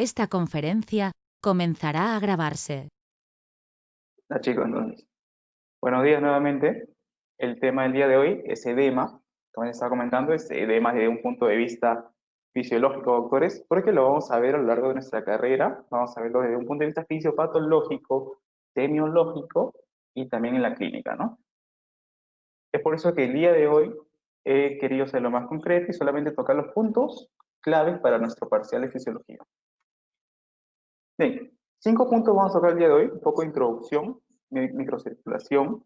Esta conferencia comenzará a grabarse. Hola chicos, entonces. Buenos días nuevamente. El tema del día de hoy es edema. Como les estaba comentando, es edema desde un punto de vista fisiológico, doctores, porque lo vamos a ver a lo largo de nuestra carrera. Vamos a verlo desde un punto de vista fisiopatológico, semiológico y también en la clínica, ¿no? Es por eso que el día de hoy he querido ser lo más concreto y solamente tocar los puntos claves para nuestro parcial de fisiología. Bien, 5 puntos vamos a tocar el día de hoy. Un poco de introducción, microcirculación,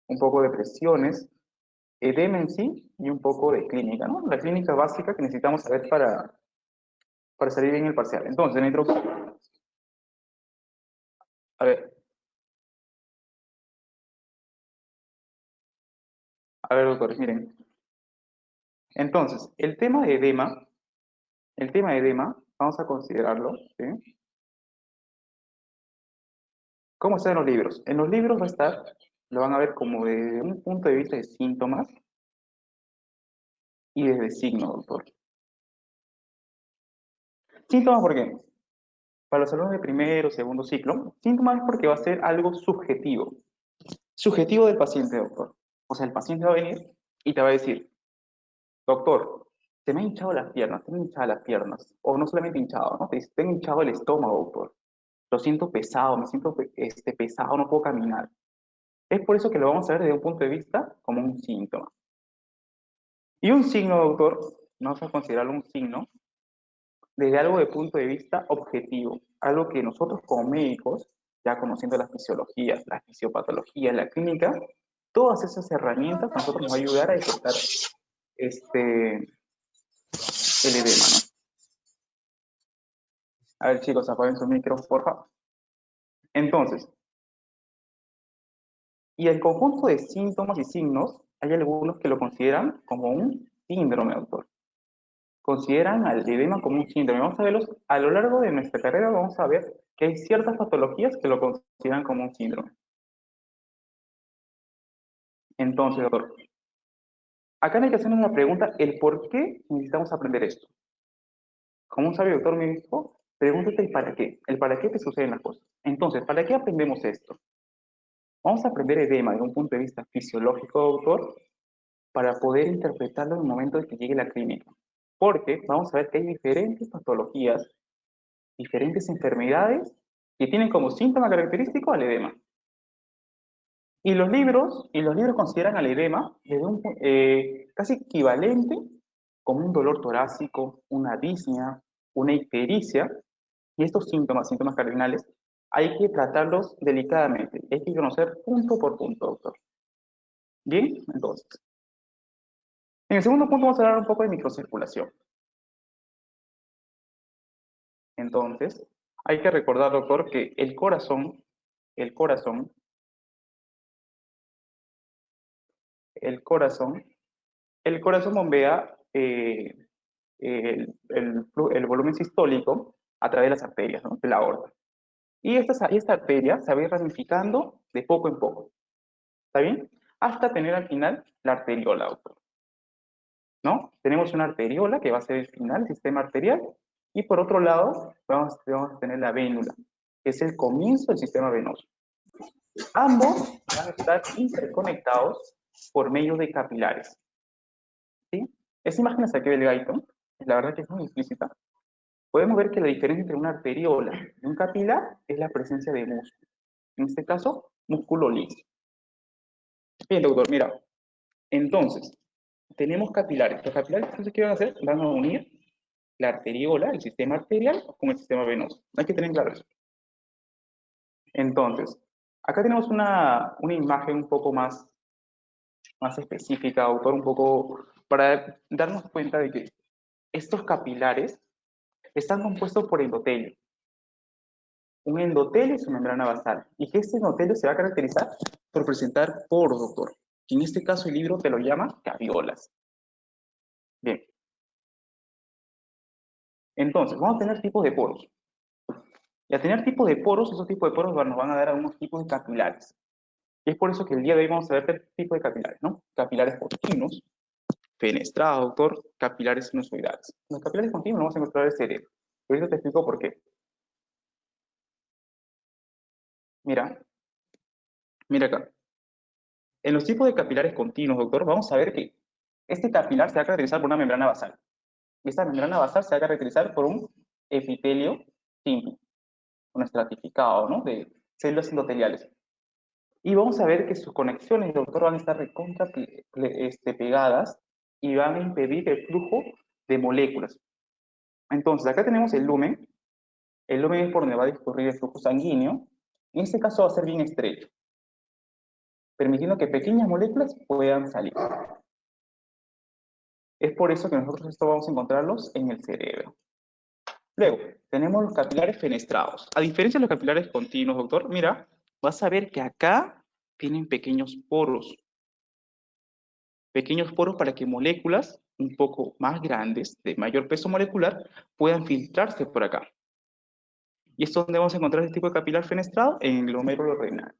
un poco de presiones, edema en sí y un poco de clínica, ¿no? La clínica básica que necesitamos saber para salir bien el parcial. Entonces, en la introducción, a ver, doctores, miren. Entonces, el tema de edema, vamos a considerarlo, ¿sí? ¿Cómo está en los libros? En los libros va a estar, lo van a ver como desde un punto de vista de síntomas y desde signos, doctor. Síntomas, ¿por qué? Para los alumnos de primero, segundo ciclo, síntomas es porque va a ser algo subjetivo. Subjetivo del paciente, doctor. O sea, el paciente va a venir y te va a decir, doctor, se me han hinchado las piernas, tengo hinchadas las piernas. O no solamente hinchado, ¿no? Te dice, tengo hinchado el estómago, doctor. Lo siento pesado, me siento pesado, no puedo caminar. Es por eso que lo vamos a ver desde un punto de vista como un síntoma. Y un signo, doctor, vamos a considerarlo un signo desde algo de punto de vista objetivo, algo que nosotros como médicos, ya conociendo las fisiologías, la fisiopatología, la clínica, todas esas herramientas a nosotros nos va a ayudar a detectar el edema, ¿no? A ver chicos, apaguen su micro, por favor. Entonces, y el conjunto de síntomas y signos, hay algunos que lo consideran como un síndrome, doctor. Consideran al edema como un síndrome. Vamos a verlos a lo largo de nuestra carrera, vamos a ver que hay ciertas patologías que lo consideran como un síndrome. Entonces, doctor, acá hay que hacernos una pregunta, el por qué necesitamos aprender esto. Como un sabio doctor me dijo, pregúntate el para qué te suceden las cosas. Entonces, ¿para qué aprendemos esto? Vamos a aprender edema desde un punto de vista fisiológico, doctor, para poder interpretarlo en el momento de que llegue la clínica. Porque vamos a ver que hay diferentes patologías, diferentes enfermedades que tienen como síntoma característico al edema. Y los libros consideran al edema desde un casi equivalente como un dolor torácico, una disnea, una ictericia, y estos síntomas cardinales, hay que tratarlos delicadamente, hay que conocer punto por punto, doctor. Bien, entonces. En el segundo punto vamos a hablar un poco de microcirculación. Entonces, hay que recordar, doctor, que el corazón bombea el volumen sistólico a través de las arterias, ¿no? De la aorta. Y esta arteria se va a ir ramificando de poco en poco. ¿Está bien? Hasta tener al final la arteriola, doctor. ¿No? Tenemos una arteriola que va a ser el final del sistema arterial. Y por otro lado, vamos a tener la vénula, que es el comienzo del sistema venoso. Ambos van a estar interconectados por medio de capilares. ¿Sí? Esa imagen es aquí del gaito, la verdad que es muy explícita. Podemos ver que la diferencia entre una arteriola y un capilar es la presencia de músculo. En este caso, músculo liso. Bien, doctor, mira. Entonces, tenemos capilares. Los capilares, entonces, ¿qué van a hacer? Van a unir la arteriola, el sistema arterial, con el sistema venoso. Hay que tener claro eso. Entonces, acá tenemos una imagen un poco más específica, doctor, un poco para darnos cuenta de que estos capilares están compuestos por endotelio. Un endotelio y su membrana basal. Y que este endotelio se va a caracterizar por presentar poros, doctor. Que en este caso el libro te lo llama caviolas. Bien. Entonces, vamos a tener tipos de poros. Y al tener tipos de poros, esos tipos de poros nos van a dar algunos tipos de capilares. Y es por eso que el día de hoy vamos a ver tres tipos de capilares, ¿no? Capilares continuos, fenestrados, doctor, capilares sinusoidales. En los capilares continuos vamos a encontrar el cerebro. Ahorita te explico por qué. Mira, mira acá. En los tipos de capilares continuos, doctor, vamos a ver que este capilar se va a caracterizar por una membrana basal. Esta membrana basal se va a caracterizar por un epitelio simple, un estratificado, ¿no? De células endoteliales. Y vamos a ver que sus conexiones, doctor, van a estar recontra pegadas y van a impedir el flujo de moléculas. Entonces, acá tenemos el lumen. El lumen es por donde va a discurrir el flujo sanguíneo. En este caso va a ser bien estrecho, permitiendo que pequeñas moléculas puedan salir. Es por eso que nosotros esto vamos a encontrarlos en el cerebro. Luego, tenemos los capilares fenestrados. A diferencia de los capilares continuos, doctor, mira, vas a ver que acá tienen pequeños poros. Pequeños poros para que moléculas un poco más grandes, de mayor peso molecular, puedan filtrarse por acá. ¿Y esto dónde vamos a encontrar este tipo de capilar fenestrado? En el glomérulo renal.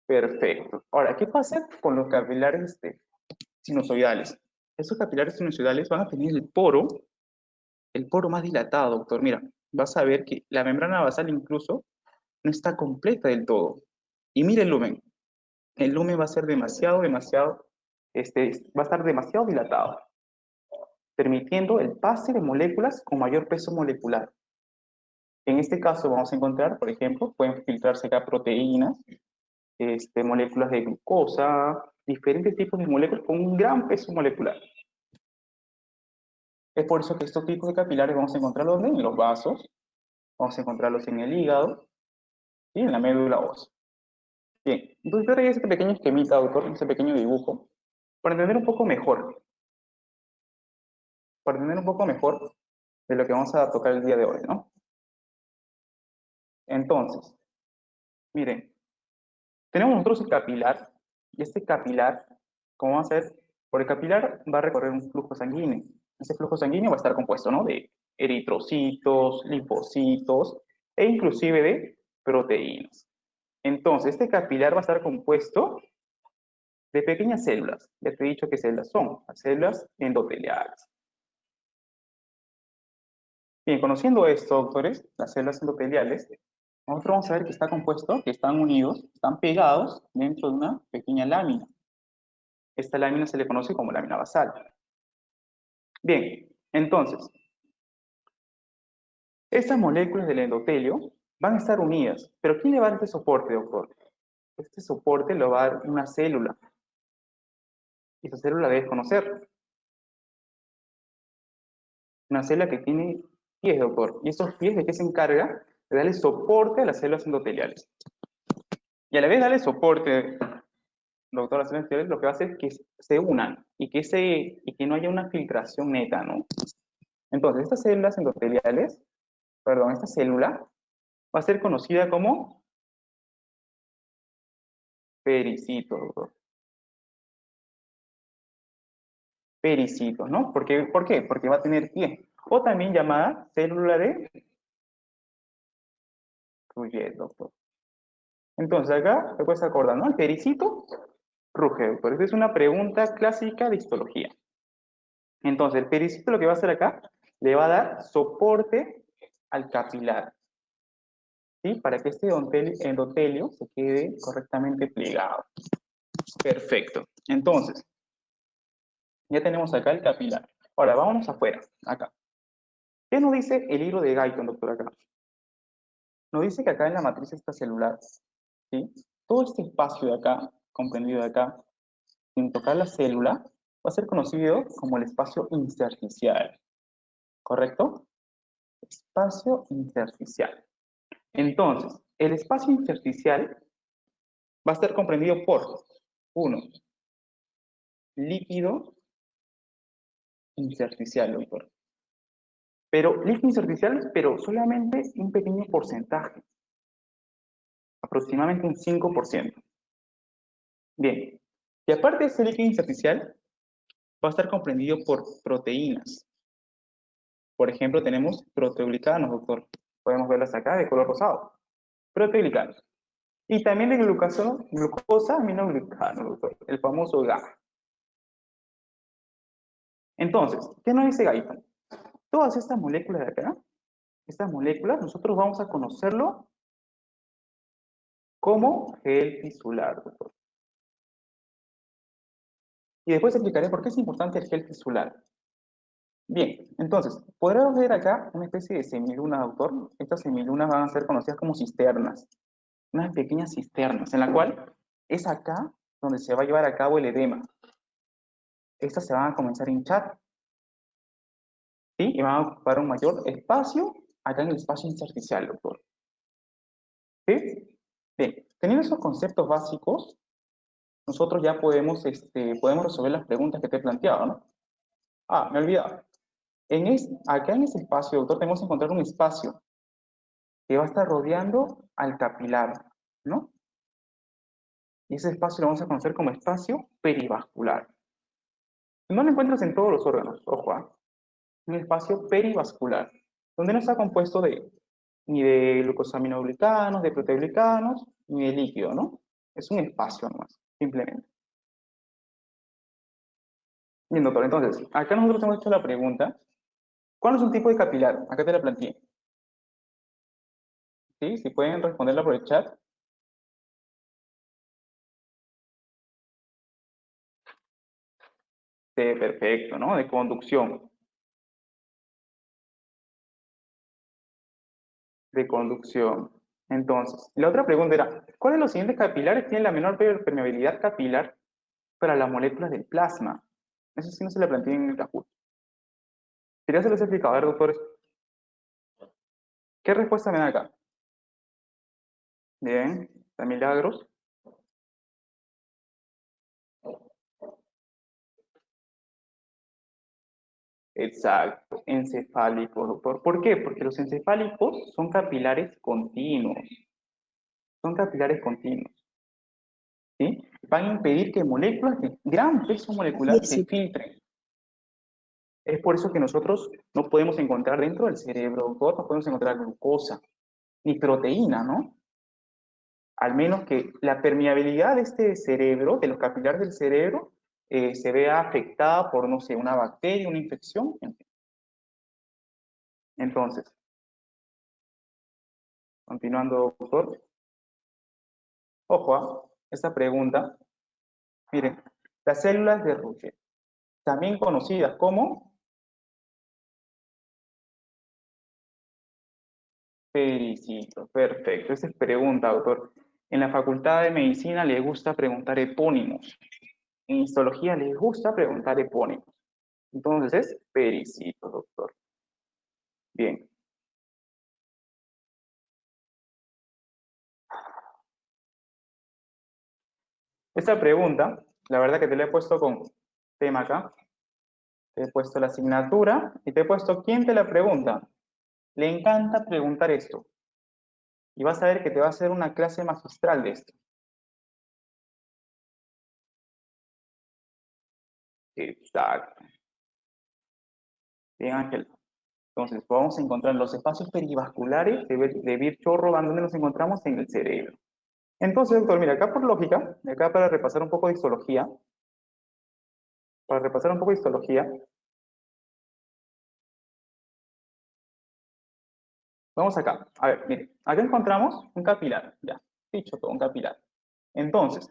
Perfecto. Ahora, ¿qué pasa con los capilares sinusoidales? Estos capilares sinusoidales van a tener el poro más dilatado, doctor. Mira, vas a ver que la membrana basal incluso no está completa del todo. Y mira el lumen. El lumen va a ser va a estar demasiado dilatado, permitiendo el pase de moléculas con mayor peso molecular. En este caso vamos a encontrar, por ejemplo, pueden filtrarse acá proteínas, moléculas de glucosa, diferentes tipos de moléculas con un gran peso molecular. Es por eso que estos tipos de capilares vamos a encontrarlos en los vasos, vamos a encontrarlos en el hígado y en la médula ósea. Bien, entonces yo traía este pequeño esquemita, doctor, ese pequeño dibujo, para entender un poco mejor, de lo que vamos a tocar el día de hoy, ¿no? Entonces, miren, tenemos nosotros el capilar, y este capilar, ¿cómo va a ser? Por el capilar va a recorrer un flujo sanguíneo. Ese flujo sanguíneo va a estar compuesto, ¿no? De eritrocitos, linfocitos, e inclusive de proteínas. Entonces, este capilar va a estar compuesto de pequeñas células. Ya te he dicho qué células son, las células endoteliales. Bien, conociendo esto, doctores, las células endoteliales, nosotros vamos a ver que está compuesto, que están unidos, están pegados dentro de una pequeña lámina. Esta lámina se le conoce como lámina basal. Bien, entonces, estas moléculas del endotelio van a estar unidas, pero ¿quién le va a dar este soporte, doctor? Este soporte lo va a dar una célula. Y esa célula debes conocer. Una célula que tiene pies, doctor. ¿Y esos pies de qué se encarga? De darle soporte a las células endoteliales. Y a la vez darle soporte, doctor, a las células endoteliales, lo que va a hacer es que se unan y que no haya una filtración neta, ¿no? Entonces, estas células endoteliales, perdón, esta célula va a ser conocida como pericitos, doctor. Pericitos, ¿no? ¿Por qué? Porque va a tener pie. O también llamada célula de Rouget, doctor. Entonces acá te puedes acordar, ¿no? El pericito ruge, doctor. Esta es una pregunta clásica de histología. Entonces, el pericito lo que va a hacer acá, le va a dar soporte al capilar, ¿sí? Para que este endotelio se quede correctamente plegado. Perfecto. Entonces, ya tenemos acá el capilar. Ahora, vámonos afuera, acá. ¿Qué nos dice el libro de Guyton, doctor, acá? Nos dice que acá en la matriz extracelular, ¿sí? Todo este espacio de acá, comprendido de acá, sin tocar la célula, va a ser conocido como el espacio intersticial. ¿Correcto? Espacio intersticial. Entonces, el espacio intersticial va a estar comprendido por, uno, líquido intersticial, doctor. Pero líquido intersticial, pero solamente un pequeño porcentaje, aproximadamente un 5%. Bien, y aparte de ese líquido intersticial, va a estar comprendido por proteínas. Por ejemplo, tenemos proteoglicanos, doctor. Podemos verlas acá de color rosado. Proteoglicanos. Y también de glucosa aminoglicano, doctor. El famoso GA. Entonces, ¿qué nos dice Guyton? Todas estas moléculas de acá estas moléculas, nosotros vamos a conocerlo como gel tisular, doctor. Y después explicaré por qué es importante el gel tisular. Bien, entonces, podrás ver acá una especie de semiluna, doctor. Estas semilunas van a ser conocidas como cisternas, unas pequeñas cisternas, en la cual es acá donde se va a llevar a cabo el edema. Estas se van a comenzar a hinchar, ¿sí? Y van a ocupar un mayor espacio acá en el espacio intersticial, doctor. ¿Sí? Bien, teniendo esos conceptos básicos, nosotros ya podemos resolver las preguntas que te he planteado, ¿no? Ah, me olvidaba. Acá en ese espacio, doctor, tenemos que encontrar un espacio que va a estar rodeando al capilar, ¿no? Y ese espacio lo vamos a conocer como espacio perivascular. No lo encuentras en todos los órganos, ojo, un espacio perivascular, donde no está compuesto ni de glucosaminoglicanos, de proteoglicanos, ni de líquido, ¿no? Es un espacio nomás, simplemente. Bien, doctor, entonces, acá nosotros hemos hecho la pregunta, ¿cuál es un tipo de capilar? Acá te la planteé. ¿Sí? Si pueden responderla por el chat. Perfecto, ¿no? De conducción. De conducción. Entonces, la otra pregunta era, ¿cuál de los siguientes capilares tiene la menor permeabilidad capilar para las moléculas del plasma? Eso sí no se la planteé en el Kahoot. Quería hacerles explicado, a ver, doctores, ¿qué respuesta me dan acá? Bien, de milagros. Exacto, encefálicos, doctor. ¿Por qué? Porque los encefálicos son capilares continuos. Son capilares continuos. ¿Sí? Van a impedir que moléculas de gran peso molecular se filtren. Es por eso que nosotros no podemos encontrar dentro del cerebro, doctor, no podemos encontrar glucosa, ni proteína, ¿no? Al menos que la permeabilidad de este cerebro, de los capilares del cerebro, se vea afectada por, no sé, una bacteria, una infección. Entonces, continuando, doctor. Ojo a esta pregunta. Miren, las células de Rucher, también conocidas como pericitos. Perfecto. Esa es pregunta, doctor. En la Facultad de Medicina les gusta preguntar epónimos. En histología les gusta preguntar epónimos. Entonces es pericito, doctor. Bien. Esta pregunta, la verdad que te la he puesto con tema acá. Te he puesto la asignatura y te he puesto quién te la pregunta. Le encanta preguntar esto. Y vas a ver que te va a hacer una clase magistral de esto. Exacto. Bien, Ángel. Entonces, vamos a encontrar los espacios perivasculares de Virchow, donde nos encontramos en el cerebro. Entonces, doctor, mira, acá por lógica, acá para repasar un poco de histología, vamos acá. A ver, mire, acá encontramos un capilar, ya, dicho todo, un capilar. Entonces,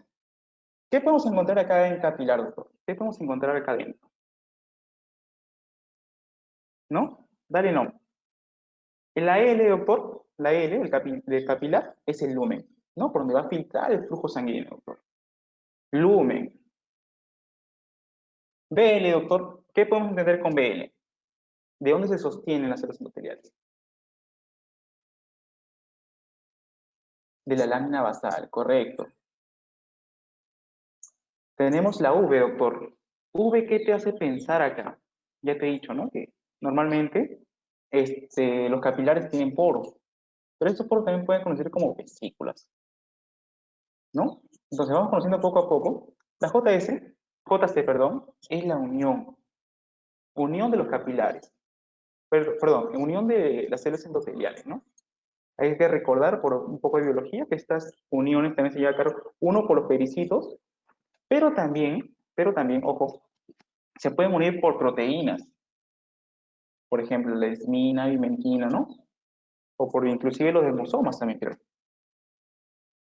¿qué podemos encontrar acá en capilar, doctor? ¿Qué podemos encontrar acá adentro? ¿No? Dale nombre. La L, doctor, la L del capilar es el lumen, ¿no? Por donde va a filtrar el flujo sanguíneo, doctor. Lumen. BL, doctor, ¿qué podemos entender con BL? ¿De dónde se sostienen las células endoteliales? De la lámina basal, correcto. Tenemos la V, doctor. V, ¿qué te hace pensar acá? Ya te he dicho, ¿no? Que normalmente los capilares tienen poros, pero estos poros también pueden conocer como vesículas, ¿no? Entonces vamos conociendo poco a poco. La JC, perdón, es la unión de los capilares. Perdón, unión de las células endoteliales, ¿no? Hay que recordar por un poco de biología que estas uniones también se llevan a cabo, uno por los pericitos, pero también, ojo, se pueden unir por proteínas. Por ejemplo, la esmina, bimentina, ¿no? O por inclusive los desmosomas también creo.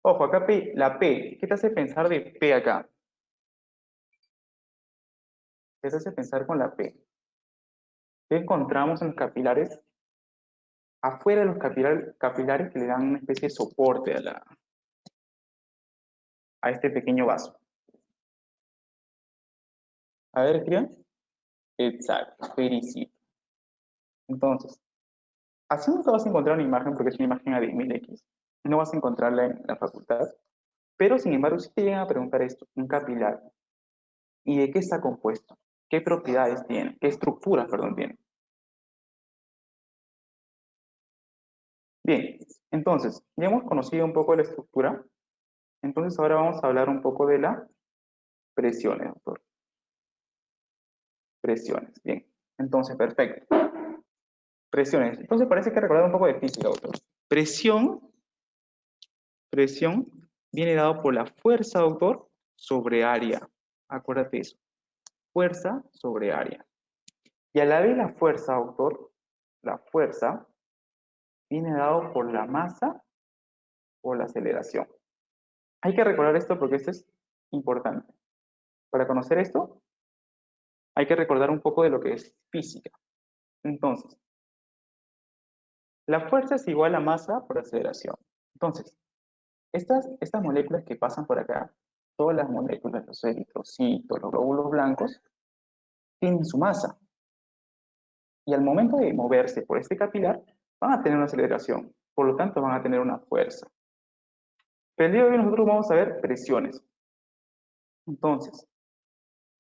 Ojo, acá P, la P, ¿qué te hace pensar de P acá? ¿Qué te hace pensar con la P? ¿Qué encontramos en los capilares? Afuera de los capilares que le dan una especie de soporte a este pequeño vaso. A ver, escriban. Exacto, pericito. Entonces, así no te vas a encontrar una imagen porque es una imagen a 10.000x. No vas a encontrarla en la facultad. Pero, sin embargo, si te llegan a preguntar esto, un capilar, ¿y de qué está compuesto? ¿Qué propiedades tiene? ¿Qué estructuras, perdón, tiene? Bien, entonces, ya hemos conocido un poco de la estructura. Entonces, ahora vamos a hablar un poco de las presiones, doctor. Presiones, bien. Entonces, perfecto. Presiones. Entonces, parece que recordar un poco de física, doctor. Presión viene dado por la fuerza, doctor, sobre área. Acuérdate eso. Fuerza sobre área. Y a la vez la fuerza, doctor, la fuerza viene dado por la masa o la aceleración. Hay que recordar esto porque esto es importante. Para conocer esto, hay que recordar un poco de lo que es física. Entonces, la fuerza es igual a masa por aceleración. Entonces, estas moléculas que pasan por acá, todas las moléculas, los eritrocitos, los glóbulos blancos, tienen su masa. Y al momento de moverse por este capilar, van a tener una aceleración. Por lo tanto, van a tener una fuerza. Pero el día de hoy nosotros vamos a ver presiones. Entonces,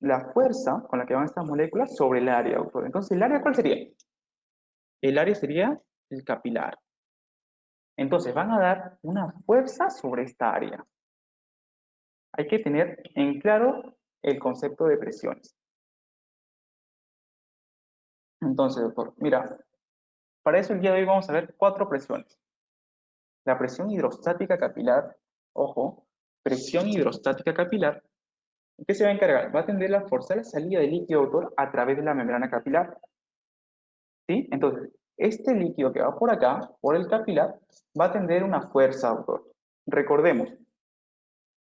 la fuerza con la que van estas moléculas sobre el área, doctor. Entonces, ¿el área cuál sería? El área sería el capilar. Entonces, van a dar una fuerza sobre esta área. Hay que tener en claro el concepto de presiones. Entonces, doctor, mira, para eso el día de hoy vamos a ver 4 presiones. La presión hidrostática capilar, ojo, presión hidrostática capilar, ¿en qué se va a encargar? Va a tender a forzar la salida del líquido, doctor, a través de la membrana capilar. ¿Sí? Entonces, este líquido que va por acá, por el capilar, va a tender una fuerza, doctor. Recordemos,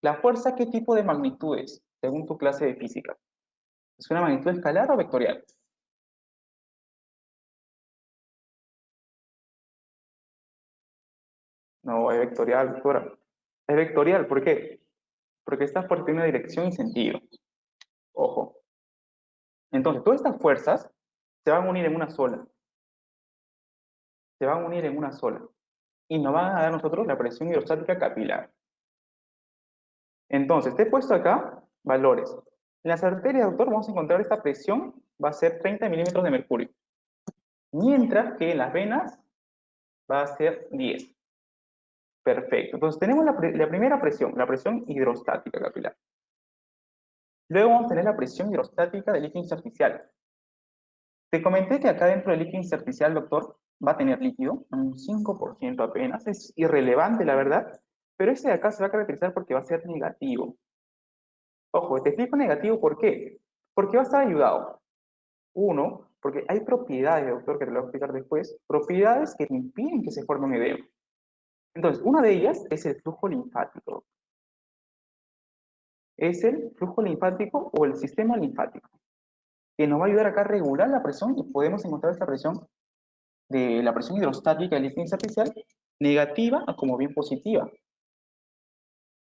¿la fuerza qué tipo de magnitud es, según tu clase de física? ¿Es una magnitud escalar o vectorial? No, es vectorial, doctora. Es vectorial, ¿por qué? Porque esta fuerza tiene una dirección y sentido. Ojo. Entonces, todas estas fuerzas se van a unir en una sola. Se van a unir en una sola. Y nos van a dar a nosotros la presión hidrostática capilar. Entonces, te he puesto acá valores. En las arterias, doctor, vamos a encontrar esta presión, va a ser 30 milímetros de mercurio. Mientras que en las venas va a ser 10. Perfecto. Entonces, tenemos la primera presión, la presión hidrostática capilar. Luego vamos a tener la presión hidrostática del líquido intersticial. Te comenté que acá dentro del líquido intersticial, doctor, va a tener líquido, un 5% apenas, es irrelevante la verdad, pero ese de acá se va a caracterizar porque va a ser negativo. Ojo, te explico negativo ¿por qué? Porque va a estar ayudado. Uno, porque hay propiedades, doctor, que te lo voy a explicar después, propiedades que impiden que se forme un edema. Entonces, una de ellas es el flujo linfático. Es el flujo linfático o el sistema linfático, que nos va a ayudar acá a regular la presión y podemos encontrar esta presión de la presión hidrostática del líquido intersticial negativa a como bien positiva.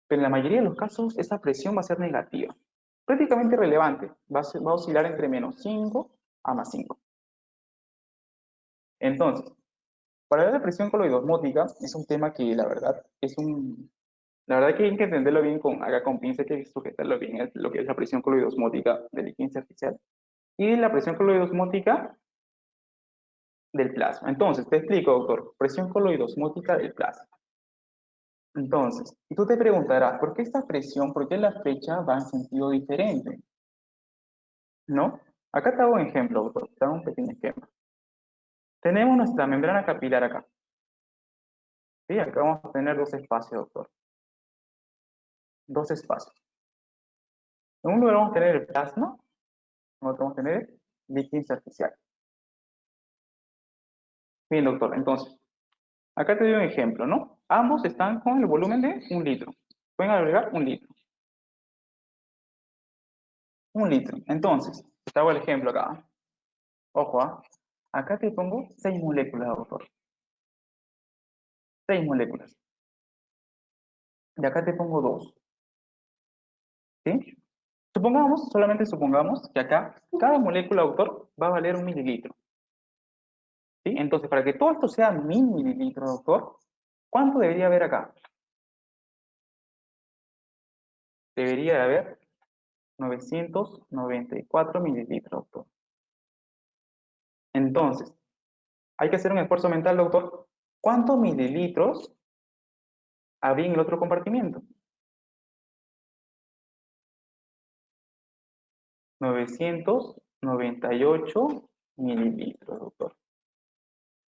Pero en la mayoría de los casos esa presión va a ser negativa. Prácticamente irrelevante, va a oscilar entre menos 5 a más 5. Entonces, para ver la presión coloidosmótica es un tema que la verdad la verdad que hay que entenderlo bien acá con pinza, hay que sujetarlo bien, es lo que es la presión coloidosmótica del líquido intersticial y la presión coloidosmótica del plasma. Entonces, te explico, doctor, presión coloidosmótica del plasma. Entonces, y tú te preguntarás, ¿por qué esta presión, por qué la flecha va en sentido diferente? ¿No? Acá te hago un ejemplo, doctor, te hago un pequeño esquema. Tenemos nuestra membrana capilar acá. ¿Sí? Acá vamos a tener dos espacios, doctor. Dos espacios. En un lugar vamos a tener el plasma, en otro vamos a tener el líquido intersticial. Bien, doctor, entonces, Acá te doy un ejemplo, ¿no? Ambos están con el volumen de 1 litro. Pueden agregar 1 litro. 1 litro. Entonces, te hago el ejemplo acá. Ojo, ¿ah? Acá te pongo 6 moléculas, doctor. 6 moléculas. Y acá te pongo 2. ¿Sí? Supongamos, solamente supongamos, que acá cada molécula, doctor, va a valer 1 mililitro. ¿Sí? Entonces, para que todo esto sea 1000 mililitros, doctor, ¿cuánto debería haber acá? Debería de haber 994 mililitros, doctor. Entonces, hay que hacer un esfuerzo mental, doctor. ¿Cuántos mililitros había en el otro compartimiento? 998 mililitros, doctor.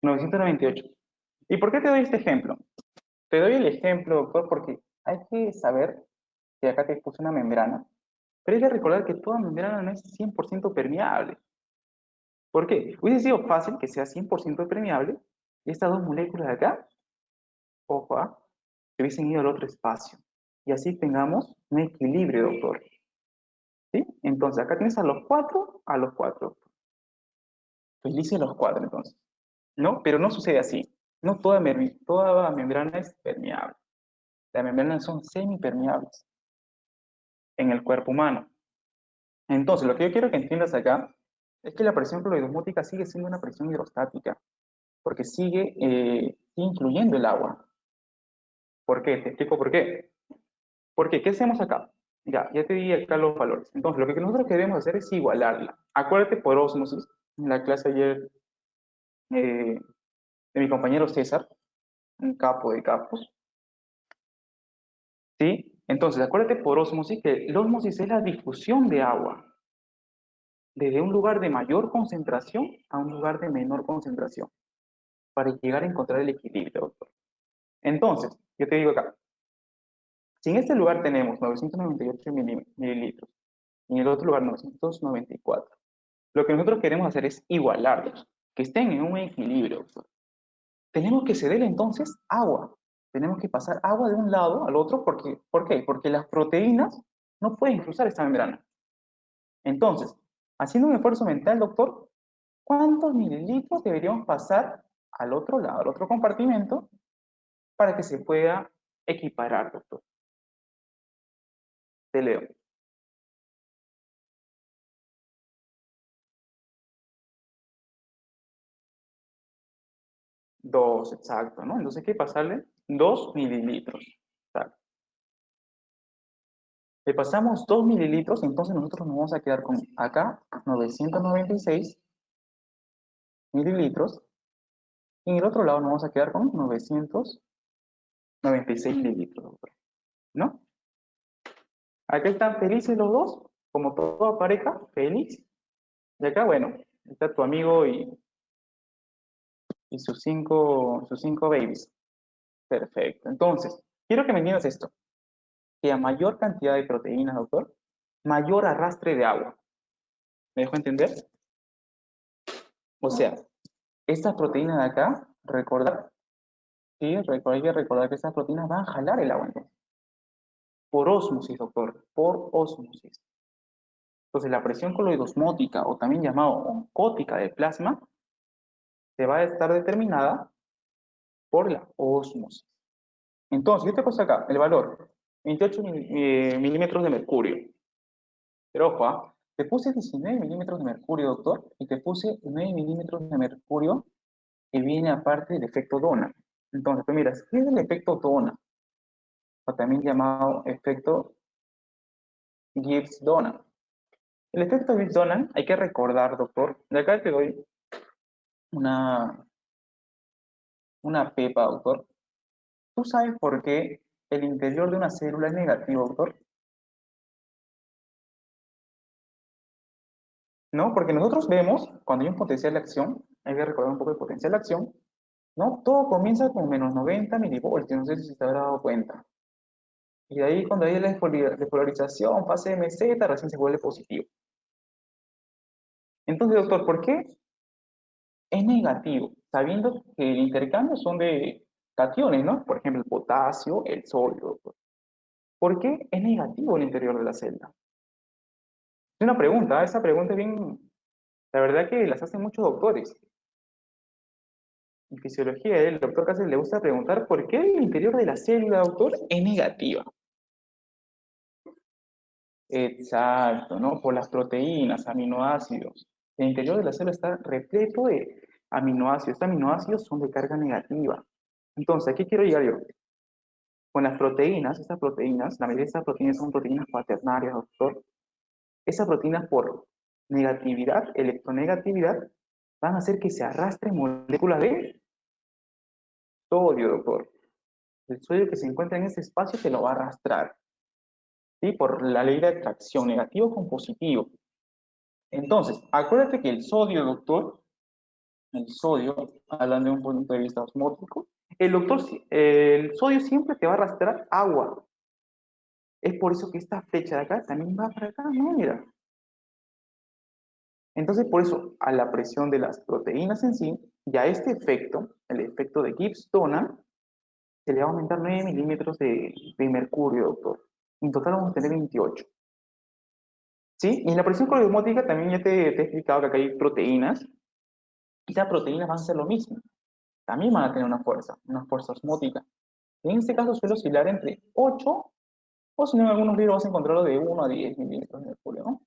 998. ¿Y por qué te doy este ejemplo? Te doy el ejemplo, doctor, porque hay que saber que acá te puse una membrana, pero hay que recordar que toda membrana no es 100% permeable. ¿Por qué? Hubiese sido fácil que sea 100% permeable y estas dos moléculas de acá, ojo, se hubiesen ido al otro espacio. Y así tengamos un equilibrio, doctor. ¿Sí? Entonces, acá tienes a los 4, a los 4. Felices los 4, entonces. ¿No? Pero no sucede así. No toda membrana es permeable. Las membranas son semipermeables en el cuerpo humano. Entonces, lo que yo quiero que entiendas acá es que la presión fluidomótica sigue siendo una presión hidrostática, porque sigue incluyendo el agua. ¿Por qué? Te explico por qué. Porque, ¿qué hacemos acá? Ya te di acá los valores. Entonces, lo que nosotros queremos hacer es igualarla. Acuérdate por ósmosis, en la clase ayer de mi compañero César, un capo de capos, ¿sí? Entonces, acuérdate por ósmosis que la ósmosis es la difusión de agua desde un lugar de mayor concentración a un lugar de menor concentración para llegar a encontrar el equilibrio, doctor. Entonces, yo te digo acá, si en este lugar tenemos 998 mililitros y en el otro lugar 994, lo que nosotros queremos hacer es igualarlos, que estén en un equilibrio, doctor. Tenemos que ceder entonces agua. Tenemos que pasar agua de un lado al otro. ¿Por qué? Porque las proteínas no pueden cruzar esta membrana. Entonces, haciendo un esfuerzo mental, doctor, ¿cuántos mililitros deberíamos pasar al otro lado, al otro compartimento, para que se pueda equiparar, doctor? Te leo. 2, exacto, ¿no? Entonces hay que pasarle 2 mililitros. Exacto. Le pasamos 2 mililitros, entonces nosotros nos vamos a quedar con acá 996 mililitros y en el otro lado nos vamos a quedar con 996 mililitros, doctor. ¿No? Acá están felices los dos, como toda pareja, feliz. Y acá, bueno, está tu amigo y sus cinco babies. Perfecto. Entonces, quiero que me entiendas esto. Que a mayor cantidad de proteínas, doctor, mayor arrastre de agua. ¿Me dejo entender? O sea, estas proteínas de acá, recordar, sí, hay que recordar que estas proteínas van a jalar el agua entonces. Por ósmosis, doctor, por ósmosis. Entonces, la presión coloidosmótica, o también llamado oncótica del plasma, se va a estar determinada por la ósmosis. Entonces, yo te puse acá el valor, 28 milímetros de mercurio. Pero ojo, te puse 19 milímetros de mercurio, doctor, y te puse 9 milímetros de mercurio que viene aparte del efecto Donan. Entonces, tú miras, ¿qué es el efecto Donan? O también llamado efecto Gibbs-Donan. El efecto Gibbs-Donan, hay que recordar, doctor, de acá te doy una, una pepa, doctor. ¿Tú sabes por qué el interior de una célula es negativo, doctor? ¿No? Porque nosotros vemos, cuando hay un potencial de acción, hay que recordar un poco el potencial de acción, ¿no? Todo comienza con menos 90 milivoltios, no sé si se habrá dado cuenta. Y de ahí, cuando hay la despolarización, fase MZ, recién se vuelve positivo. Entonces, doctor, ¿por qué es negativo? Sabiendo que el intercambio son de cationes, ¿no? Por ejemplo, el potasio, el sodio, doctor. ¿Por qué es negativo el interior de la celda? Es una pregunta, esa pregunta es bien, la verdad que las hacen muchos doctores. En fisiología, el doctor Cáceres le gusta preguntar por qué el interior de la célula, doctor, es negativa. Exacto, ¿no? Por las proteínas, aminoácidos. El interior de la célula está repleto de aminoácidos. Estos aminoácidos son de carga negativa. Entonces, ¿a qué quiero llegar yo? Con las proteínas, estas proteínas, la mayoría de estas proteínas son proteínas cuaternarias, doctor. Esas proteínas por negatividad, electronegatividad, van a hacer que se arrastren moléculas de sodio, doctor. El sodio que se encuentra en ese espacio se lo va a arrastrar, ¿sí? Por la ley de atracción, negativo con positivo. Entonces, acuérdate que el sodio, doctor, el sodio, hablando de un punto de vista osmótico, el sodio siempre te va a arrastrar agua. Es por eso que esta flecha de acá también va para acá, ¿no? Mira. Entonces, por eso, a la presión de las proteínas en sí, y a este efecto, el efecto de Gibbs-Donald, se le va a aumentar 9 milímetros de mercurio, doctor. En total vamos a tener 28. ¿Sí? Y en la presión osmótica también ya te he explicado que acá hay proteínas, y esas proteínas van a hacer lo mismo. También van a tener una fuerza osmótica. En este caso suele oscilar entre 8, o si no en algunos libros vas a encontrarlo de 1 a 10 milímetros de mercurio, ¿no?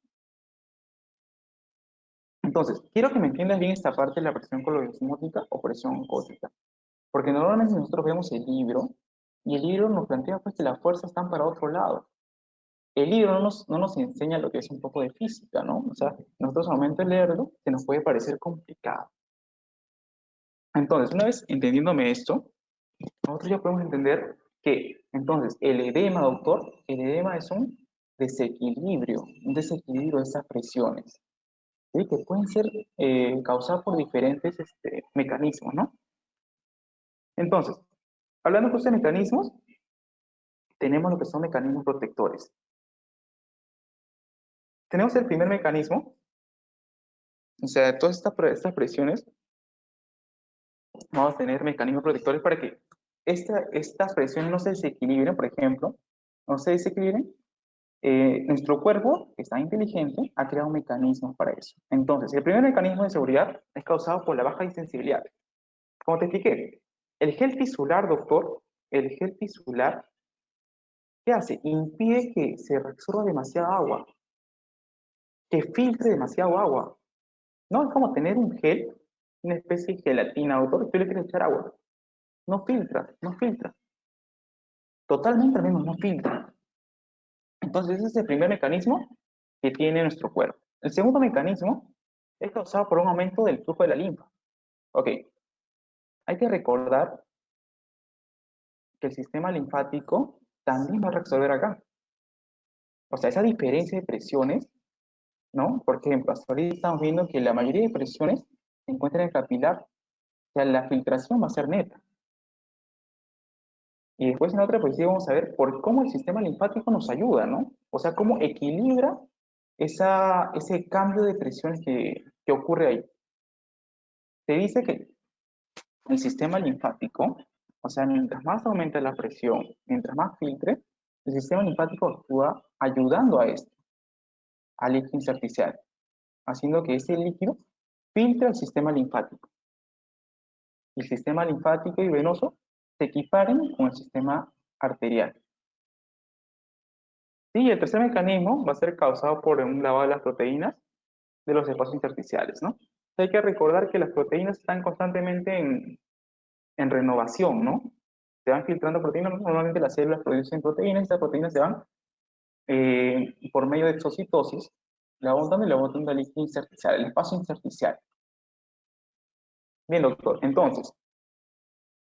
Entonces, quiero que me entiendas bien esta parte de la presión osmótica o presión ósea. Porque normalmente nosotros vemos el libro, y el libro nos plantea pues que las fuerzas están para otro lado. El libro no nos enseña lo que es un poco de física, ¿no? O sea, nosotros al momento de leerlo, se nos puede parecer complicado. Entonces, una vez entendiéndome esto, nosotros ya podemos entender que, entonces, el edema, doctor, el edema es un desequilibrio de esas presiones, ¿sí? Que pueden ser causadas por diferentes mecanismos, ¿no? Entonces, hablando de estos mecanismos, tenemos lo que son mecanismos protectores. Tenemos el primer mecanismo, o sea, todas estas presiones, vamos a tener mecanismos protectores para que estas presiones no se desequilibren, por ejemplo, no se desequilibren. Nuestro cuerpo, que está inteligente, ha creado mecanismos para eso. Entonces, el primer mecanismo de seguridad es causado por la baja insensibilidad. Como te expliqué, el gel tisular, doctor, el gel tisular, ¿qué hace? Impide que se reabsorba demasiada agua, que filtre demasiado agua. No es como tener un gel, una especie de gelatina, doctor, y tú le quieres echar agua. No filtra, no filtra. Totalmente al menos no filtra. Entonces, ese es el primer mecanismo que tiene nuestro cuerpo. El segundo mecanismo es causado por un aumento del flujo de la linfa. Ok, hay que recordar que el sistema linfático también va a resolver acá. O sea, esa diferencia de presiones, ¿no? Por ejemplo, hasta ahorita estamos viendo que la mayoría de presiones se encuentran en el capilar. O sea, la filtración va a ser neta. Y después en otra posición vamos a ver por cómo el sistema linfático nos ayuda, ¿no? O sea, cómo equilibra ese cambio de presiones que ocurre ahí. Se dice que el sistema linfático, o sea, mientras más aumenta la presión, mientras más filtre, el sistema linfático actúa ayudando a esto, al líquido intersticial, haciendo que ese líquido filtre al sistema linfático. Y el sistema linfático y venoso se equiparen con el sistema arterial. Sí, el tercer mecanismo va a ser causado por un lavado de las proteínas de los espacios intersticiales, ¿no? Hay que recordar que las proteínas están constantemente en renovación, ¿no? Se van filtrando proteínas, normalmente las células producen proteínas, estas proteínas se van por medio de exocitosis, la botando al líquido intersticial, el espacio intersticial. Bien, doctor, entonces,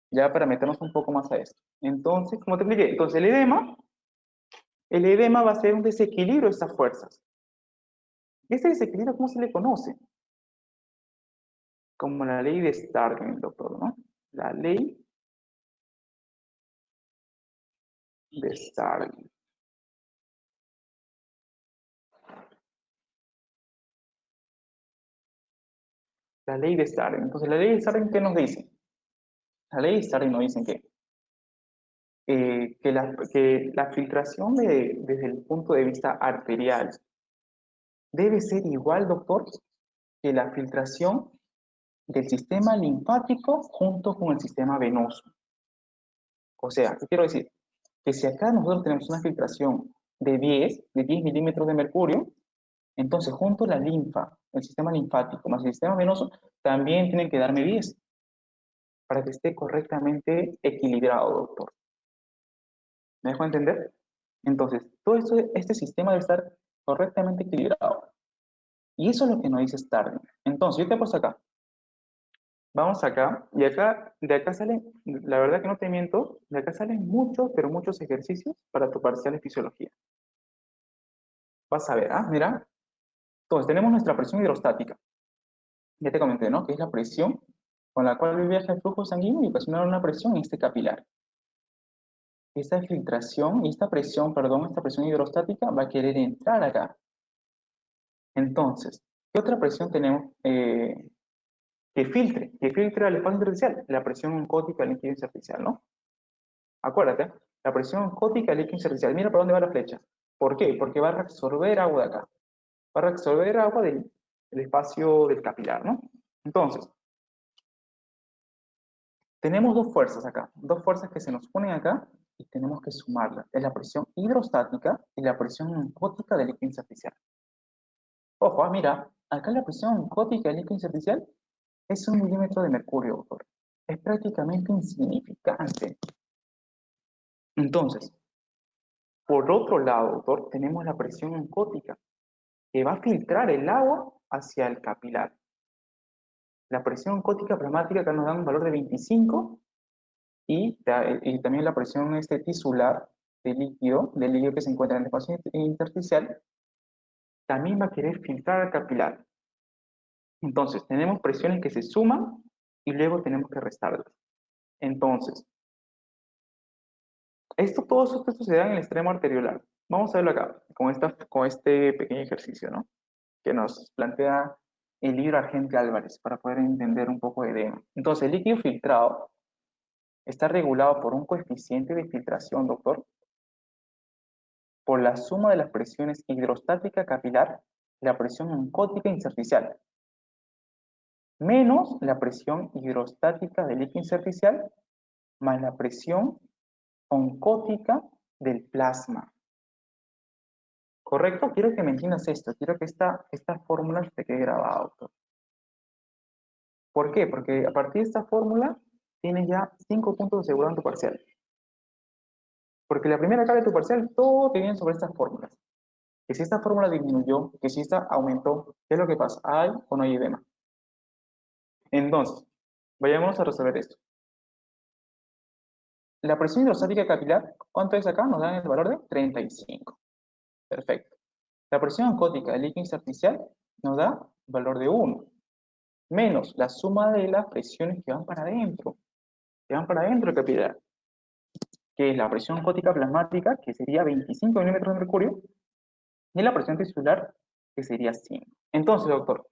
ya para meternos un poco más a esto. Entonces, como te expliqué, entonces el edema va a ser un desequilibrio de estas fuerzas. ¿Y este desequilibrio cómo se le conoce? Como la ley de Starling, doctor, ¿no? La ley de Starling. La ley de Starling. Entonces, la ley de Starling, ¿qué nos dice? La ley de Starling nos dice que la filtración desde el punto de vista arterial debe ser igual, doctor, que la filtración del sistema linfático junto con el sistema venoso. O sea, ¿qué quiero decir? Que si acá nosotros tenemos una filtración de 10 milímetros de mercurio, entonces junto la linfa, el sistema linfático más el sistema venoso, también tienen que darme 10 para que esté correctamente equilibrado, doctor. ¿Me dejo entender? Entonces, todo esto, este sistema debe estar correctamente equilibrado. Y eso es lo que nos dice Starling. Entonces, yo te he puesto acá. Vamos acá, y acá, de acá salen, la verdad que no te miento, de acá salen muchos, pero muchos ejercicios para tu parcial de fisiología. Vas a ver, mira. Entonces, tenemos nuestra presión hidrostática. Ya te comenté, ¿no? Que es la presión con la cual viaja el flujo sanguíneo y ocasiona una presión en este capilar. Esta filtración, esta presión hidrostática va a querer entrar acá. Entonces, ¿qué otra presión tenemos que filtre al espacio intersticial? La presión oncótica líquida intersticial, ¿no? Acuérdate, la presión oncótica líquida intersticial. Mira por dónde va la flecha. ¿Por qué? Porque va a reabsorber agua de acá. Va a reabsorber agua del espacio del capilar, ¿no? Entonces, tenemos dos fuerzas acá, dos fuerzas que se nos ponen acá y tenemos que sumarlas. Es la presión hidrostática y la presión oncótica del líquido intersticial. Ojo, mira, acá la presión oncótica del líquido intersticial es 1 milímetro de mercurio, doctor. Es prácticamente insignificante. Entonces, por otro lado, doctor, tenemos la presión oncótica, que va a filtrar el agua hacia el capilar. La presión oncótica plasmática acá nos da un valor de 25 y también la presión tisular del líquido que se encuentra en el espacio intersticial, también va a querer filtrar al capilar. Entonces, tenemos presiones que se suman y luego tenemos que restarlas. Entonces, todo esto se da en el extremo arteriolar. Vamos a verlo acá, con este pequeño ejercicio, ¿no? Que nos plantea el libro Argente Álvarez para poder entender un poco de edema. Entonces, el líquido filtrado está regulado por un coeficiente de filtración, doctor, por la suma de las presiones hidrostática capilar y la presión oncótica intersticial, menos la presión hidrostática del líquido intersticial, más la presión oncótica del plasma. ¿Correcto? Quiero que me entiendas esto, quiero que esta fórmula se quede grabada, doctor. ¿Por qué? Porque a partir de esta fórmula tienes ya 5 puntos de seguridad en tu parcial. Porque la primera carga de tu parcial, todo te viene sobre estas fórmulas. Que si esta fórmula disminuyó, que si esta aumentó, ¿qué es lo que pasa? ¿Hay o no hay edema? Entonces, vayamos a resolver esto. La presión hidrostática capilar, ¿cuánto es acá? Nos dan el valor de 35. Perfecto. La presión oncótica del líquido intersticial nos da valor de 1. Menos la suma de las presiones que van para adentro. Que van para adentro del capilar. Que es la presión oncótica plasmática, que sería 25 milímetros de mercurio. Y la presión tisular, que sería 5. Entonces, doctor,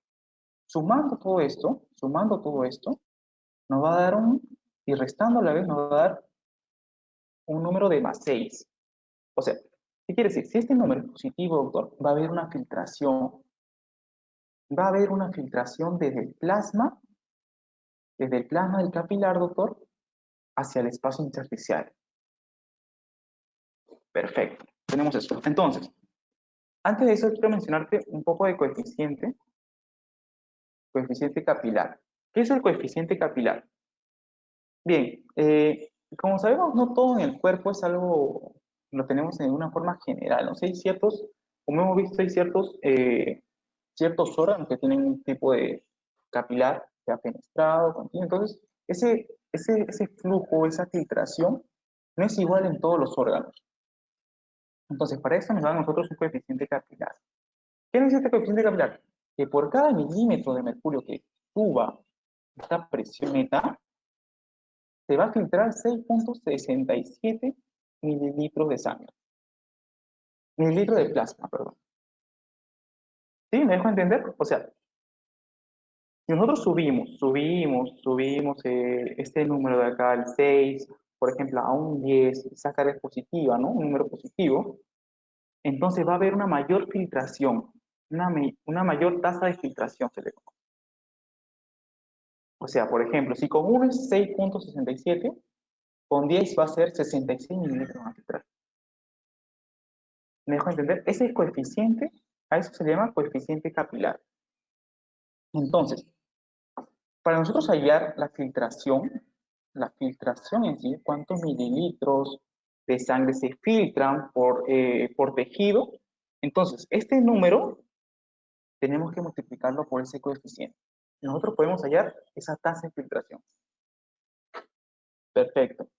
sumando todo esto, nos va a dar y restando a la vez, nos va a dar un número de más 6. O sea, ¿qué quiere decir? Si este número es positivo, doctor, va a haber una filtración. Va a haber una filtración desde el plasma del capilar, doctor, hacia el espacio intersticial. Perfecto. Tenemos eso. Entonces, antes de eso, quiero mencionarte un poco de coeficiente capilar. ¿Qué es el coeficiente capilar? Bien, como sabemos, no todo en el cuerpo es algo, lo tenemos en una forma general, ¿no? Hay ciertos, como hemos visto, hay ciertos órganos que tienen un tipo de capilar ya fenestrado, continuo. Entonces, ese flujo, esa filtración, no es igual en todos los órganos. Entonces, para eso nos da a nosotros un coeficiente capilar. ¿Qué necesita este coeficiente capilar? Que por cada milímetro de mercurio que suba esta presión eta, se va a filtrar 6.67 mililitros de sangre. Mililitros de plasma, perdón. ¿Sí? ¿Me dejo entender? O sea, Si nosotros subimos este número de acá, el 6, por ejemplo, a un 10, esa carga es positiva, ¿no? Un número positivo, entonces va a haber una mayor filtración, una mayor tasa de filtración, se le conoce. O sea, por ejemplo, si con 1 es 6.67, con 10 va a ser 66 milímetros van a filtrar. ¿Me dejo entender? Ese es coeficiente, a eso se le llama coeficiente capilar. Entonces, para nosotros hallar la filtración en sí, cuántos mililitros de sangre se filtran por tejido, entonces este número tenemos que multiplicarlo por ese coeficiente. Nosotros podemos hallar esa tasa de filtración. Perfecto.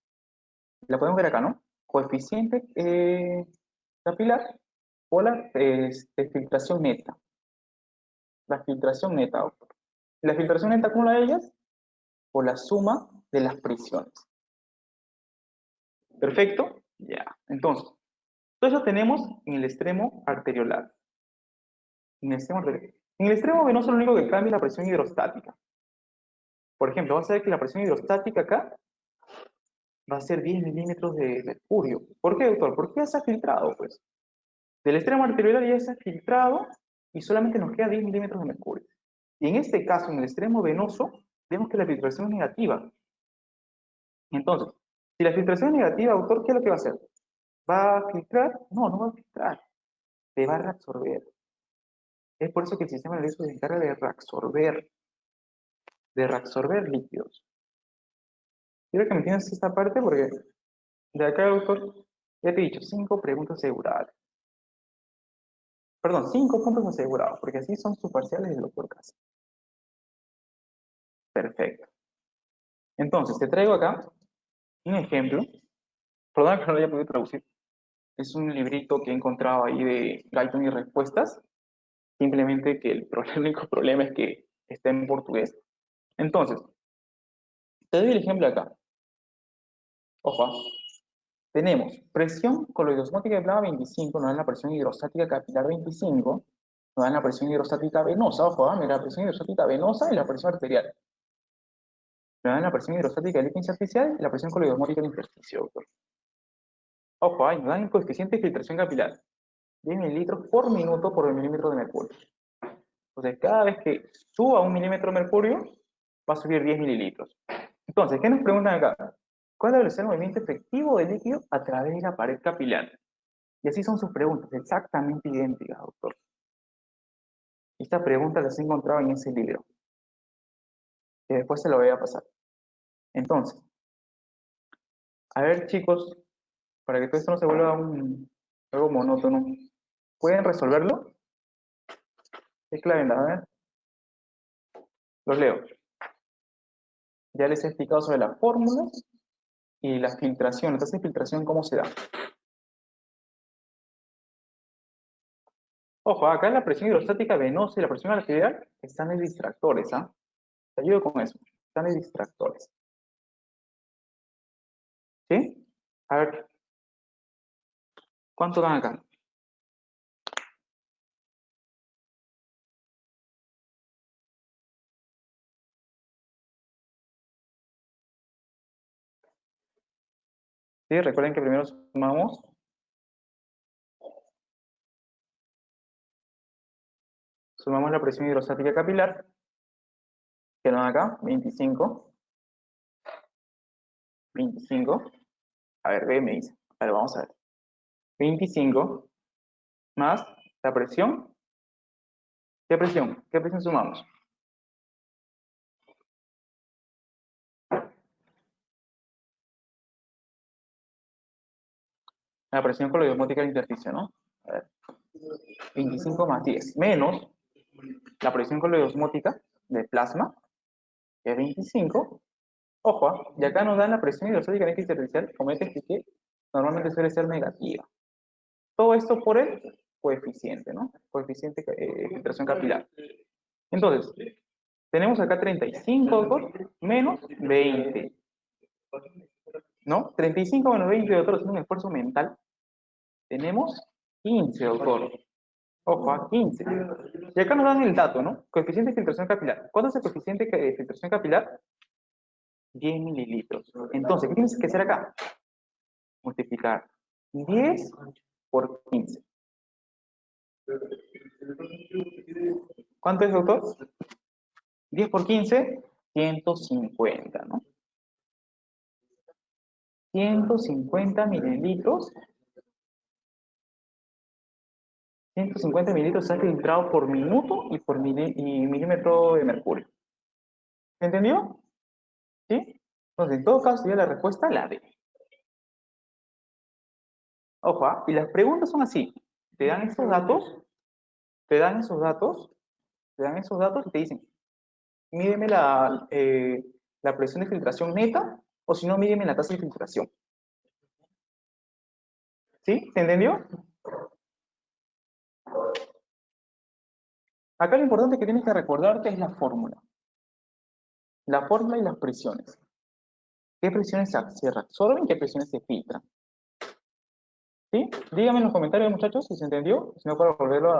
La podemos ver acá, ¿no? Coeficiente capilar o la filtración neta. La filtración neta, doctor. La filtración neta, ¿cómo la de ellas? Por la suma de las presiones. ¿Perfecto? Ya. Entonces, todo eso tenemos en el extremo arteriolar. En el extremo venoso lo único que cambia es la presión hidrostática. Por ejemplo, vamos a ver que la presión hidrostática acá va a ser 10 milímetros de mercurio. ¿Por qué, doctor? Porque ya se ha filtrado, pues. Del extremo arteriolar ya se ha filtrado y solamente nos queda 10 milímetros de mercurio. Y en este caso, en el extremo venoso, vemos que la filtración es negativa. Entonces, si la filtración es negativa, doctor, ¿qué es lo que va a hacer? ¿Va a filtrar? No, no va a filtrar. Se va a reabsorber. Es por eso que el sistema nervioso se encarga de reabsorber líquidos. Quiero que me entiendas esta parte porque de acá, doctor, ya te he dicho, 5 preguntas aseguradas. Perdón, 5 puntos asegurados, porque así son sus parciales del doctor Casa. Perfecto. Entonces, te traigo acá un ejemplo. Perdón que no lo haya podido traducir. Es un librito que he encontrado ahí de Guyton y respuestas. Simplemente que el único problema es que está en portugués. Entonces, te doy el ejemplo acá. Ojo, tenemos presión coloidosmótica de plama 25, nos dan la presión hidrostática capilar 25, nos dan la presión hidrostática venosa, ojo, mira, la presión hidrostática venosa y la presión arterial. Nos dan la presión hidrostática del líquido intersticial y la presión coloidosmótica del intersticio, doctor. Ojo, nos dan el coeficiente de filtración capilar, 10 mililitros por minuto por el milímetro de mercurio. Entonces, cada vez que suba 1 milímetro de mercurio, va a subir 10 mililitros. Entonces, ¿qué nos preguntan acá? ¿Cuál es la velocidad de movimiento efectivo del líquido a través de la pared capilar? Y así son sus preguntas, exactamente idénticas, doctor. Esta pregunta las he encontrado en ese libro, que después se lo voy a pasar. Entonces, a ver, chicos, para que todo esto no se vuelva algo monótono, ¿pueden resolverlo? Es clave, a ver. Los leo. Ya les he explicado sobre las fórmulas y la filtración. Entonces, filtración, ¿cómo se da? Ojo, acá la presión hidrostática venosa y la presión arterial están en distractores, ¿ah? Te ayudo con eso. Están en distractores. ¿Sí? A ver, ¿cuánto dan acá? ¿Sí? Recuerden que primero sumamos la presión hidrostática capilar, que nos da acá, 25. 25. A ver, ve, me dice. A ver, vamos a ver. 25 más la presión. ¿Qué presión? ¿Qué presión sumamos? La presión coloidosmótica del intersticio, ¿no? A ver. 25 más 10 menos la presión coloidosmótica de plasma, que es 25. Ojo, y acá nos dan la presión hidrostática en intersticial, como ya te expliqué, normalmente suele ser negativa. Todo esto por el coeficiente, ¿no? Coeficiente de filtración capilar. Entonces, tenemos acá 35, doctor, menos 20. ¿No? 35 menos 20, doctor, haciendo un esfuerzo mental. Tenemos 15, doctor. Ojo, a 15. Y acá nos dan el dato, ¿no? Coeficiente de filtración capilar. ¿Cuánto es el coeficiente de filtración capilar? 10 mililitros. Entonces, ¿qué tienes que hacer acá? Multiplicar 10 por 15. ¿Cuánto es, doctor? 10 por 15, 150, ¿no? 150 mililitros. 150 mililitros se ha filtrado por minuto y por milímetro de mercurio. ¿Se entendió? ¿Sí? Entonces, en todo caso, sería la respuesta la D. Ojo, ¿ah? Y las preguntas son así. Te dan estos datos, te dan esos datos, te dan esos datos y te dicen, mídeme la presión de filtración neta, o si no, mídeme la tasa de filtración. ¿Sí? ¿Se entendió? Acá lo importante que tienes que recordarte es la fórmula. La fórmula y las presiones. ¿Qué presiones se reabsorben y qué presiones se filtran? ¿Sí? Díganme en los comentarios, muchachos, si se entendió, si no, para volverlo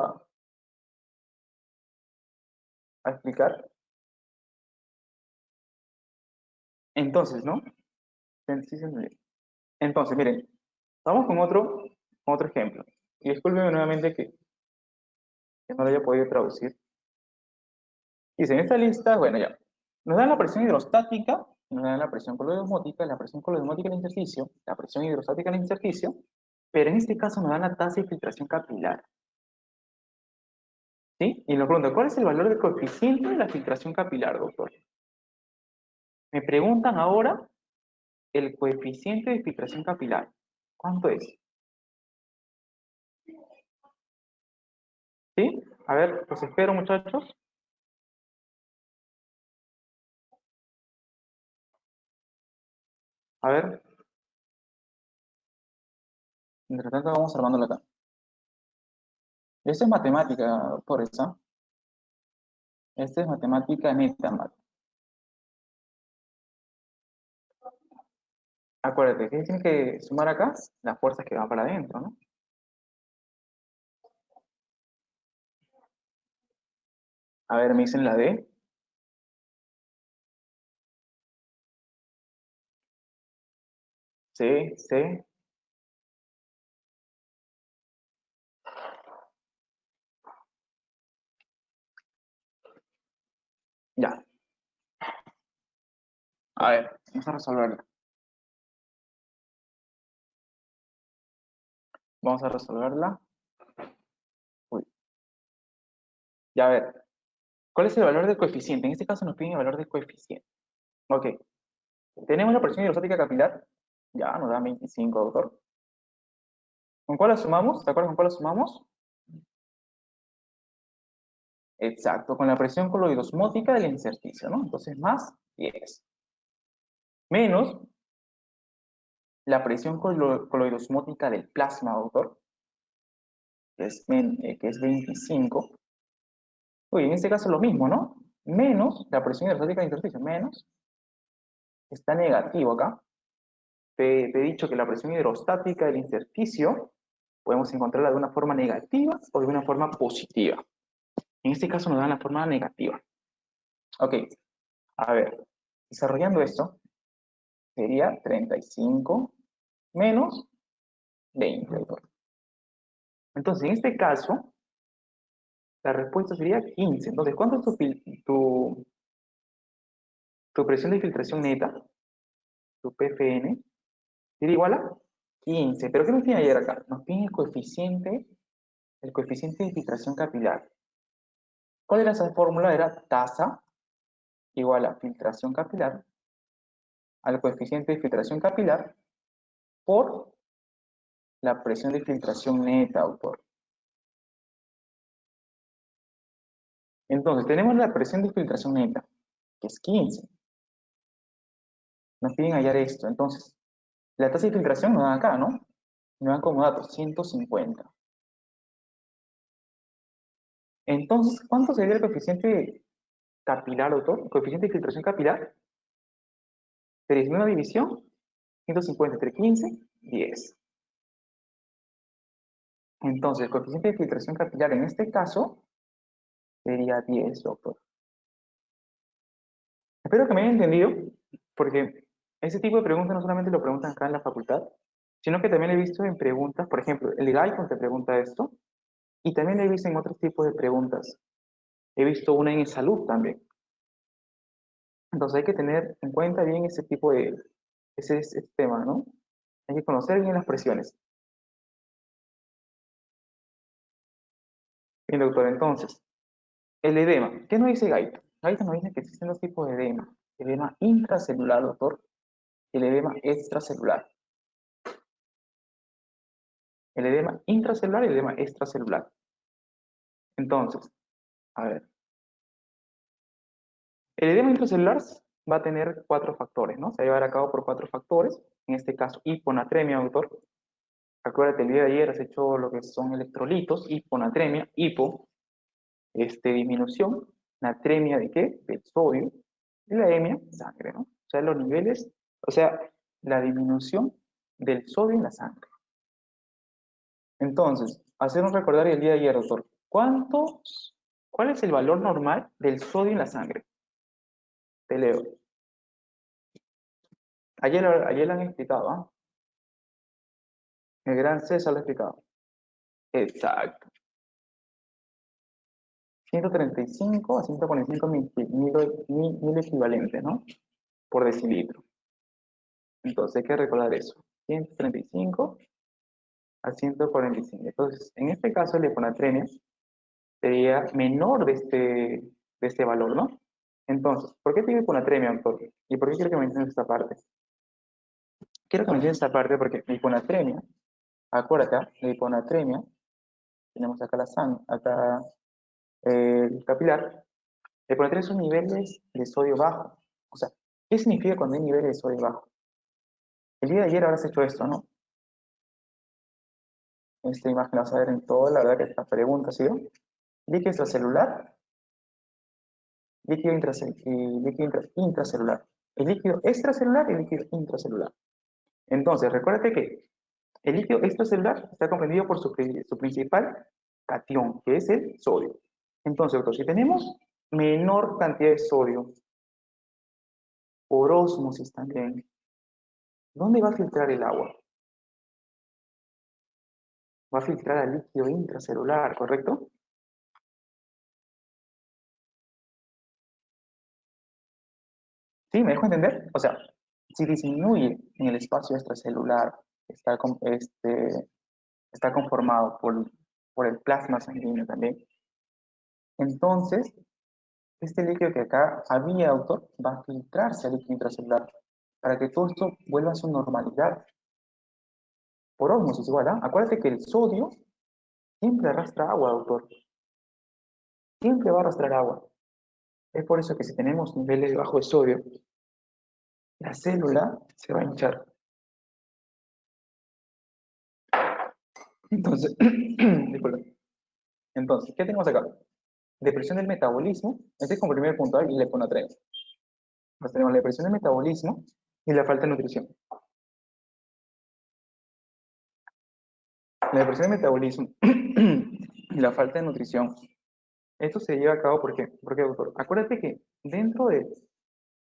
a explicar. Entonces, ¿no? Sí, se entendió. Entonces, miren, vamos con otro ejemplo. Y discúlpenme nuevamente que no lo haya podido traducir. Dice, en esta lista, bueno, ya, nos dan la presión hidrostática, nos dan la presión coloidosmótica, la presión coloidosmótica en ejercicio, la presión hidrostática en ejercicio, pero en este caso nos dan la tasa de filtración capilar. ¿Sí? Y nos pregunta, ¿cuál es el valor del coeficiente de la filtración capilar, doctor? Me preguntan ahora el coeficiente de filtración capilar. ¿Cuánto es? ¿Sí? A ver, los espero, muchachos. A ver. Mientras tanto, vamos armándolo acá. Esto es matemática, doctor, ¿esa? Esta es matemática neta, Mat. Acuérdate, ¿qué tienes que sumar acá? Las fuerzas que van para adentro, ¿no? A ver, me dicen la D. C, C. Ya. A ver, vamos a resolverla. Vamos a resolverla. Uy. Ya, a ver. ¿Cuál es el valor del coeficiente? En este caso nos piden el valor del coeficiente. Ok. Tenemos la presión hidrostática capilar. Ya, nos da 25, doctor. ¿Con cuál la sumamos? ¿Te acuerdas con cuál la sumamos? Exacto, con la presión coloidosmótica del intersticio, ¿no? Entonces, más 10. Menos la presión coloidosmótica del plasma, doctor, que es 25. Uy, en este caso lo mismo, ¿no? Menos la presión hidrostática del intersticio, menos. Está negativo acá. Te he dicho que la presión hidrostática del intersticio podemos encontrarla de una forma negativa o de una forma positiva. En este caso nos dan la forma negativa. Ok, a ver, desarrollando esto, sería 35 menos 20. Entonces, en este caso, la respuesta sería 15. Entonces, ¿cuánto es tu presión de filtración neta? Tu PFN. ¿Sería igual a 15? ¿Pero qué nos tiene ayer acá? Nos tiene el coeficiente de filtración capilar. ¿Cuál era esa fórmula? Era tasa igual a filtración capilar al coeficiente de filtración capilar por la presión de filtración neta, autor. Entonces, tenemos la presión de filtración neta, que es 15. Nos piden hallar esto. Entonces, la tasa de filtración nos dan acá, ¿no? Nos dan como datos 150. Entonces, ¿cuánto sería el coeficiente capilar, autor? ¿El coeficiente de filtración capilar? Sería una división, 150 entre 15, 10. Entonces, el coeficiente de filtración capilar en este caso sería 10, doctor. Espero que me hayan entendido, porque ese tipo de preguntas no solamente lo preguntan acá en la facultad, sino que también lo he visto en preguntas, por ejemplo, el Gaico te pregunta esto, y también lo he visto en otros tipos de preguntas. He visto una en salud también. Entonces hay que tener en cuenta bien ese tipo de, ese tema, ¿no? Hay que conocer bien las presiones. Bien, doctor, entonces, el edema. ¿Qué nos dice Gaito? Gaito nos dice que existen dos tipos de edema. Edema intracelular, doctor, y el edema extracelular. El edema intracelular y el edema extracelular. Entonces, a ver. El edema intracelular va a tener 4 factores, ¿no? Se va a llevar a cabo por 4 factores. En este caso, hiponatremia, doctor. Acuérdate, el día de ayer has hecho lo que son electrolitos, hiponatremia, disminución, natremia de qué? Del sodio, y la hemia, sangre, ¿no? O sea, los niveles, o sea, la disminución del sodio en la sangre. Entonces, hacernos recordar el día de ayer, doctor, ¿cuál es el valor normal del sodio en la sangre? Te leo. Ayer lo han explicado, ¿ah? El gran César lo ha explicado. Exacto. 135 a 145 mil equivalentes, ¿no? Por decilitro. Entonces hay que recordar eso. 135 a 145. Entonces, en este caso, la hiponatremia sería menor de este valor, ¿no? Entonces, ¿por qué tengo hiponatremia, doctor? ¿Y por qué quiero que me entiendas esta parte? Quiero que me entiendas esta parte porque la hiponatremia, acuérdate, la hiponatremia, tenemos acá la sangre, acá el capilar, la hiponatremia son niveles de sodio bajo. O sea, ¿qué significa cuando hay niveles de sodio bajo? El día de ayer habrás hecho esto, ¿no? Esta imagen la vas a ver en todo, la verdad que esta pregunta, ¿sí? Líquido extracelular, líquido intracelular. El líquido extracelular y el líquido intracelular. Entonces, recuérdate que el líquido extracelular está comprendido por su principal cation, que es el sodio. Entonces, doctor, si tenemos menor cantidad de sodio, por ósmosis también, ¿dónde va a filtrar el agua? Va a filtrar al líquido intracelular, ¿correcto? ¿Sí? ¿Me dejo entender? O sea, si disminuye en el espacio extracelular, está, está conformado por el plasma sanguíneo también, entonces, este líquido que acá había, doctor, va a filtrarse al líquido intracelular para que todo esto vuelva a su normalidad. Por ósmosis igual, ¿ah? Acuérdate que el sodio siempre arrastra agua, doctor. Siempre va a arrastrar agua. Es por eso que si tenemos niveles bajos de sodio, la célula se va a hinchar. Entonces, disculpe. Entonces, ¿qué tenemos acá? Depresión del metabolismo, este es como primer punto, y le pongo 3. Entonces tenemos la depresión del metabolismo y la falta de nutrición. La depresión del metabolismo y la falta de nutrición, esto se lleva a cabo porque, doctor, acuérdate que dentro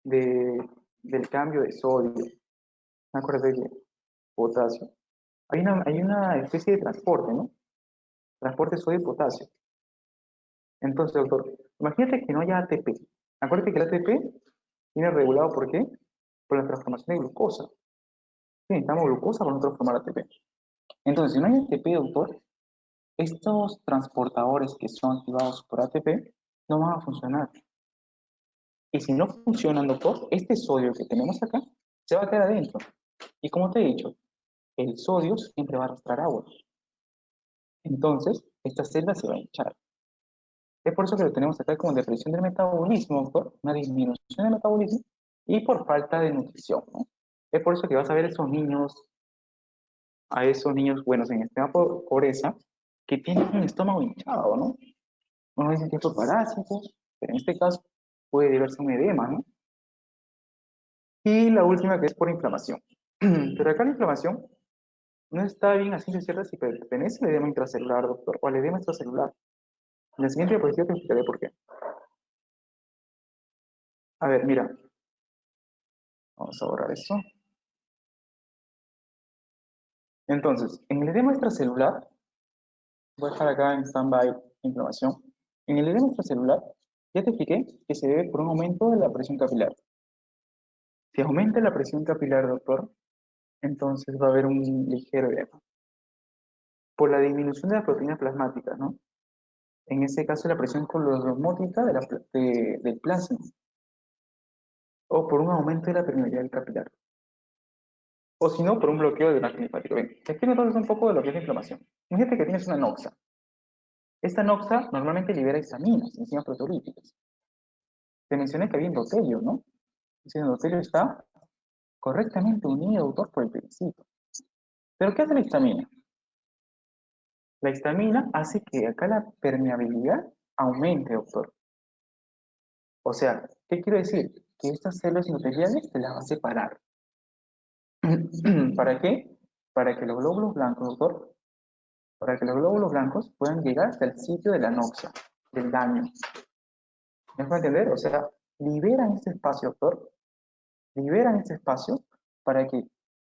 del cambio de sodio, acuérdate que potasio, hay una especie de transporte, ¿no? Transporte sodio y potasio. Entonces, doctor, imagínate que no haya ATP. Acuérdate que el ATP viene regulado ¿por qué? Por la transformación de glucosa. Sí, necesitamos glucosa para no transformar ATP. Entonces, si no hay ATP, doctor, estos transportadores que son activados por ATP no van a funcionar. Y si no funcionan, doctor, este sodio que tenemos acá se va a quedar adentro. Y como te he dicho, el sodio siempre va a arrastrar agua. Entonces, esta celda se va a hinchar. Es por eso que lo tenemos acá como depresión del metabolismo, doctor, una disminución del metabolismo y por falta de nutrición, ¿no? Es por eso que vas a ver a esos niños buenos en extrema pobreza que tienen un estómago hinchado, ¿no? Uno dice que es por parásitos, pero en este caso puede deberse a un edema, ¿no? Y la última que es por inflamación. Pero acá la inflamación no está bien así de cierta si pertenece al edema intracelular, doctor, o al edema extracelular. En la siguiente diapositiva te explicaré por qué. A ver, mira, vamos a borrar eso. Entonces, en el edema extracelular, voy a dejar acá en standby inflamación. En el edema extracelular, ya te expliqué que se debe por un aumento de la presión capilar. Si aumenta la presión capilar, doctor, entonces va a haber un ligero edema. Por la disminución de las proteínas plasmáticas, ¿no? En ese caso, la presión colosomótica del plasma. O por un aumento de la permeabilidad capilar. O si no, por un bloqueo del drenaje linfático. Ven, te explico entonces un poco de lo que es la inflamación. Imagínate que tienes una noxa. Esta noxa normalmente libera histaminas, enzimas proteolíticas. Te mencioné que había endotelio, ¿no? Ese endotelio está correctamente unido, doctor, por el pericito. ¿Pero qué hace la histamina? La histamina hace que acá la permeabilidad aumente, doctor. O sea, ¿qué quiero decir? Que estas células endoteliales se las va a separar. ¿Para qué? Para que los glóbulos blancos, doctor, para que los glóbulos blancos puedan llegar hasta el sitio de la noxa, del daño. ¿Me dejo entender? O sea, liberan este espacio, doctor, liberan este espacio para que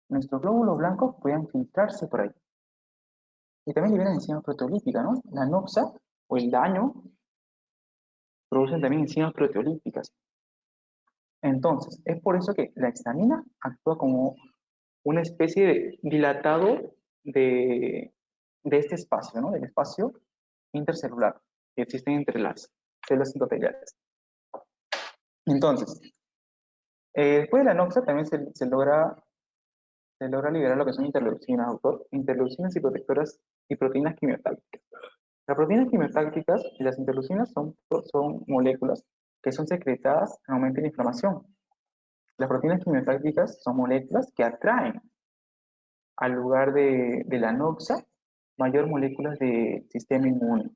nuestros glóbulos blancos puedan filtrarse por ahí. Y también liberan enzimas proteolíticas, ¿no? La noxa o el daño producen también enzimas proteolíticas. Entonces, es por eso que la histamina actúa como una especie de dilatado de este espacio, ¿no? Del espacio intercelular que existen entre las células endoteliales. Entonces, después de la noxa también se logra liberar lo que son interleucinas, doctor, interleucinas y protectoras y proteínas quimiotácticas. Las proteínas quimiotácticas y las interleucinas son moléculas que son secretadas en aumento de la inflamación. Las proteínas quimiotácticas son moléculas que atraen al lugar de la noxa mayor moléculas del sistema inmune,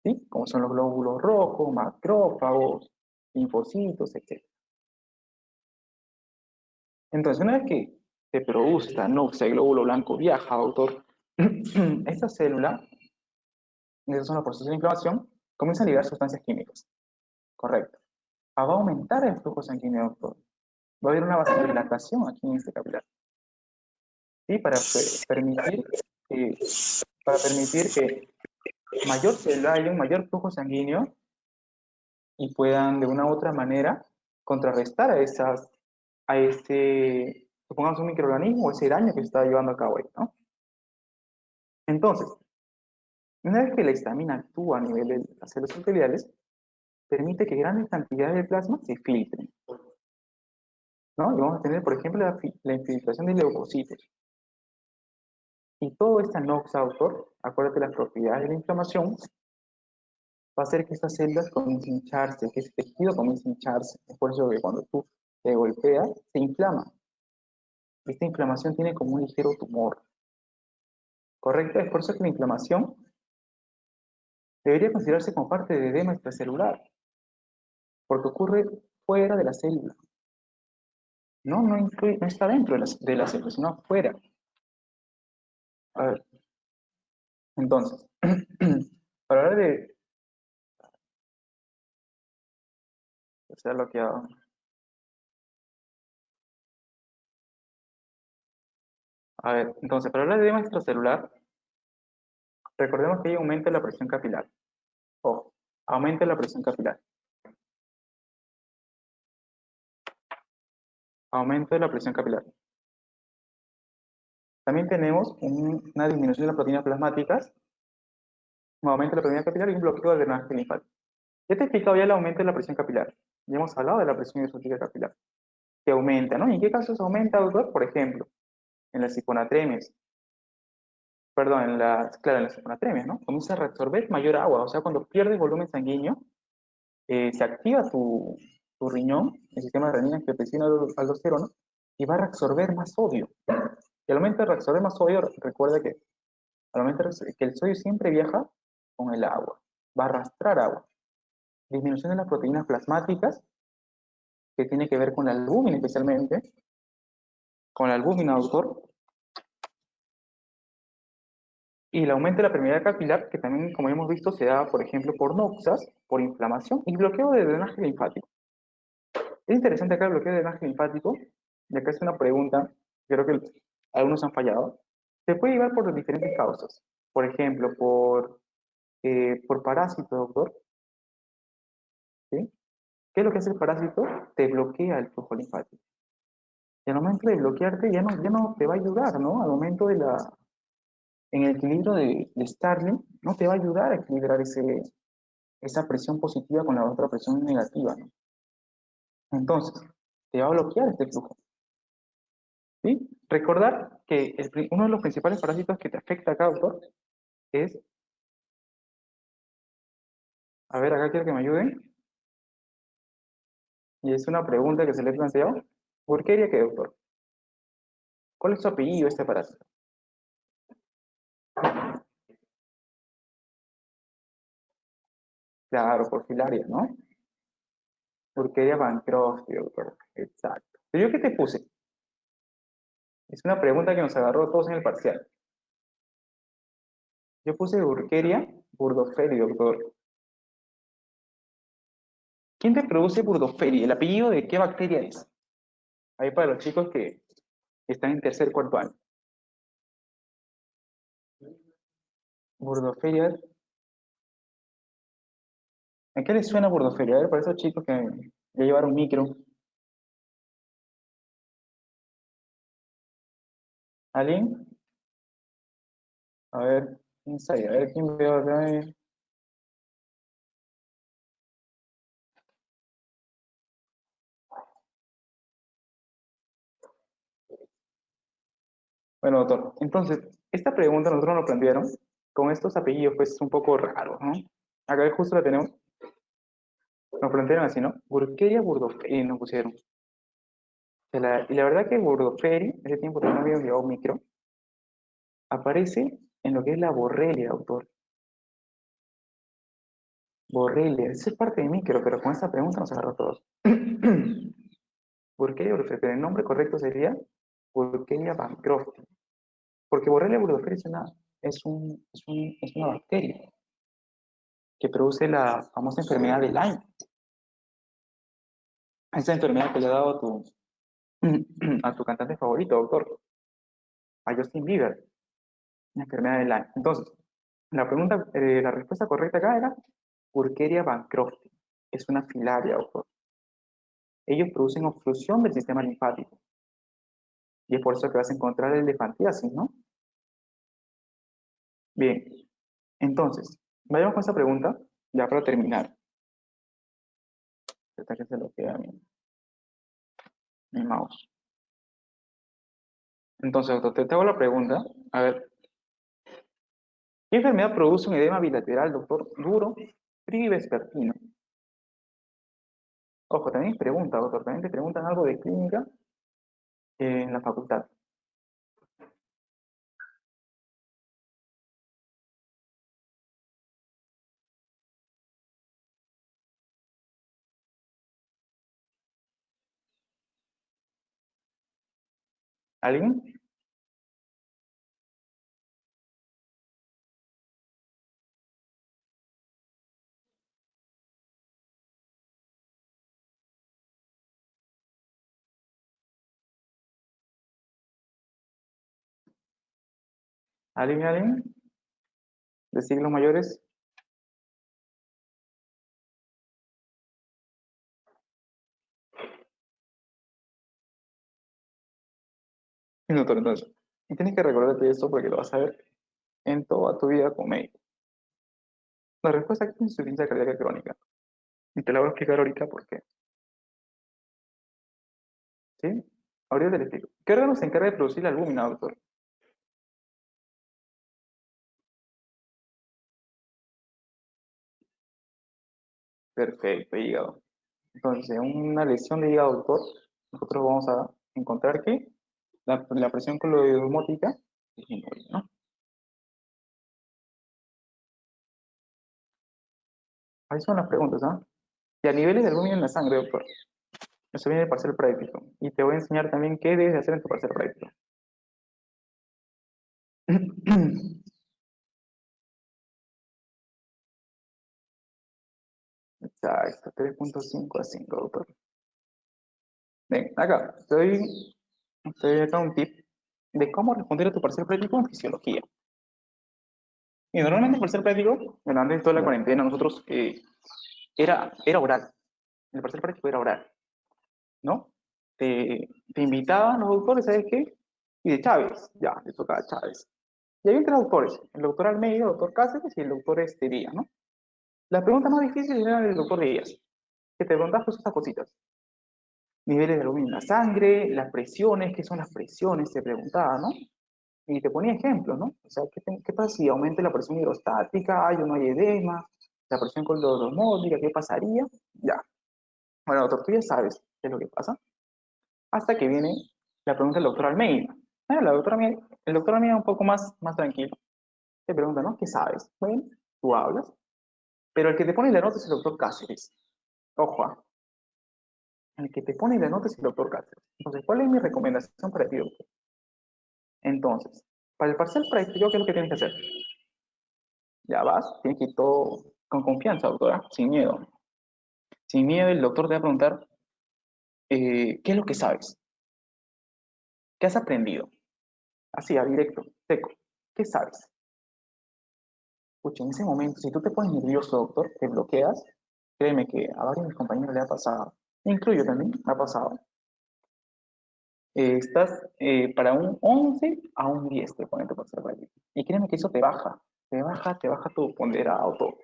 ¿sí? Como son los glóbulos rojos, macrófagos, linfocitos, etc. Entonces, una vez que se produce esta noxa, el glóbulo blanco viaja, doctor, esta célula, en esos son los procesos de inflamación, comienza a liberar sustancias químicas. Correcto. Va a aumentar el flujo sanguíneo, doctor. Va a haber una vasodilatación aquí en este capilar. ¿Sí? Para permitir que haya un mayor flujo sanguíneo y puedan de una u otra manera contrarrestar a ese, supongamos un microorganismo o ese daño que se está llevando a cabo ahí, ¿no? Entonces, una vez que la histamina actúa a nivel de las células epiteliales, permite que grandes cantidades de plasma se filtren, ¿no? Y vamos a tener, por ejemplo, la infiltración de leucocitos. Y todo esta noxa, autor, acuérdate las propiedades de la inflamación, va a hacer que estas células comiencen a hincharse, que ese tejido comience a hincharse. Es por eso que cuando tú te golpeas, se inflama. Esta inflamación tiene como un ligero tumor. ¿Correcto? Es por eso que la inflamación debería considerarse como parte de edema extracelular, porque ocurre fuera de la célula. No está dentro de la célula, sino afuera. A ver, entonces, para hablar de... Se ha bloqueado. A ver, entonces, para hablar de edema extracelular, recordemos que ahí aumenta la presión capilar. Ojo, aumenta la presión capilar. Aumento de la presión capilar. También tenemos una disminución de las proteínas plasmáticas, un aumento de la proteína capilar y un bloqueo del drenaje linfático. Ya te he explicado ya el aumento de la presión capilar. Ya hemos hablado de la presión hidrostática capilar, que aumenta, ¿no? ¿Y en qué casos aumenta, doctor? Por ejemplo, en las hiponatremias. Perdón, claro, en las hiponatremias, ¿no? Comienza a reabsorber mayor agua, o sea, cuando pierdes volumen sanguíneo, se activa tu riñón, el sistema de renina, angiotensina, aldosterona, y va a reabsorber más sodio. Y al momento de reabsorber más sodio, recuerda que al momento que el sodio siempre viaja con el agua, va a arrastrar agua. Disminución de las proteínas plasmáticas, que tiene que ver con la albúmina especialmente, con la albúmina, doctor, Y el aumento de la permeabilidad capilar, que también, como hemos visto, se da, por ejemplo, por noxas, por inflamación y bloqueo de drenaje linfático. Es interesante acá el bloqueo de drenaje linfático, y acá es una pregunta, creo que algunos han fallado. Se puede llevar por diferentes causas. Por ejemplo, por parásito, doctor. ¿Sí? ¿Qué es lo que hace el parásito? Te bloquea el flujo linfático. Y al momento de bloquearte ya no te va a ayudar, ¿no? Al momento en el equilibrio de Starling, no te va a ayudar a equilibrar esa presión positiva con la otra presión negativa, ¿no? Entonces, te va a bloquear este flujo. ¿Sí? Recordar que uno de los principales parásitos que te afecta acá, doctor, es, a ver, acá quiero que me ayuden, y es una pregunta que se le he planteado. ¿Por qué haría que, doctor? ¿Cuál es su apellido este parásito? Claro, por filaria, ¿no? Urqueria bancroft, doctor. Exacto. ¿Pero yo qué te puse? Es una pregunta que nos agarró a todos en el parcial. Yo puse Urqueria burgdorferi, doctor. ¿Quién te produce burgdorferi? ¿El apellido de qué bacteria es? Ahí para los chicos que están en tercer cuarto año. Burgdorferia. ¿A qué les suena burgdorferia? A ver, para esos chicos que ya llevaron micro. ¿Alguien? A ver, quién sabe, a ver quién veo acá. Bueno, doctor, entonces, esta pregunta nosotros nos plantearon con estos apellidos, pues un poco raros, ¿no? Acá justo la tenemos, nos plantearon así, ¿no? Urqueria burgdorferi nos pusieron. Y la verdad que burgdorferi, ese tiempo que no habíamos llevado micro, aparece en lo que es la borrelia, doctor. Borrelia, eso es parte de micro, pero con esta pregunta nos agarró todos. Burkhelia burgdorferi, el nombre correcto sería Burkhelia bancroft, porque Borrelia burgdorferi es una bacteria que produce la famosa enfermedad de Lyme. Esa enfermedad que le ha dado a tu cantante favorito, doctor, a Justin Bieber, la enfermedad de Lyme. Entonces, la respuesta correcta acá era Burkhelia bancroft. Es una filaria, doctor. Ellos producen obstrucción del sistema linfático. Y es por eso que vas a encontrar el elefantiasis, ¿no? Bien, entonces, vayamos con esa pregunta, ya para terminar. Hasta que se lo queda mi mouse. Entonces, doctor, te hago la pregunta. A ver, ¿qué enfermedad produce un edema bilateral, doctor? Duro, frío y vespertino. Ojo, también pregunta, doctor, también te preguntan algo de clínica en la facultad. ¿Alguien? ¿Alguien? ¿De siglos mayores? Sí, doctor, entonces. Y tienes que recordarte esto porque lo vas a ver en toda tu vida como médico. La respuesta aquí es insuficiencia cardíaca crónica. Y te la voy a explicar ahorita por qué. ¿Sí? Ahorita te lo explico. ¿Qué órgano se encarga de producir la albúmina, doctor? Perfecto, hígado. Entonces, una lesión de hígado, doctor, nosotros vamos a encontrar que la presión cloidosmótica disminuye, ¿no? Ahí son las preguntas, ¿ah? Y a niveles de albúmina en la sangre, doctor. Eso viene del parcial práctico. Y te voy a enseñar también qué debes de hacer en tu parcial práctico. Ya, está 3.5 a 5, doctor. Ven, acá, estoy acá un tip de cómo responder a tu parcial práctico en fisiología. Y normalmente el parcial práctico, bueno, antes de toda la cuarentena, nosotros era oral. El parcial práctico era oral, ¿no? Te invitaban los doctores, ¿sabes qué? Y de Chávez, ya, le tocaba a Chávez. Y había tres doctores, el doctor Almeida, el doctor Cáceres y el doctor Díaz, ¿no? La pregunta más difícil era el doctor Díaz, que te preguntaba pues estas cositas. Niveles de aluminio en la sangre, las presiones, ¿qué son las presiones? Te preguntaba, ¿no? Y te ponía ejemplos, ¿no? O sea, ¿qué pasa si aumenta la presión hidrostática, hay o no hay edema, la presión colorosmótica, qué pasaría? Ya. Bueno, doctor, tú ya sabes qué es lo que pasa. Hasta que viene la pregunta del doctor Almeida. El doctor Almeida un poco más tranquilo. Te pregunta, ¿no? ¿Qué sabes? Bueno, tú hablas, pero el que te pone la nota es el doctor Cáceres. Ojo, el que te pone la nota es el doctor Cáceres. Entonces, ¿cuál es mi recomendación para ti, doctor? Entonces, para el parcial práctico, ¿qué es lo que tienes que hacer? Ya vas, tienes que ir todo con confianza, doctora, sin miedo. Sin miedo, el doctor te va a preguntar, ¿qué es lo que sabes? ¿Qué has aprendido? Así, a directo, seco. ¿Qué sabes? Escucha, en ese momento, si tú te pones nervioso, doctor, te bloqueas, créeme que a varios de mis compañeros le ha pasado, me incluyo también, me ha pasado. Estás para un 11 a un 10 te pone tu parcial práctico. Y créeme que eso te baja tu ponderado, todo.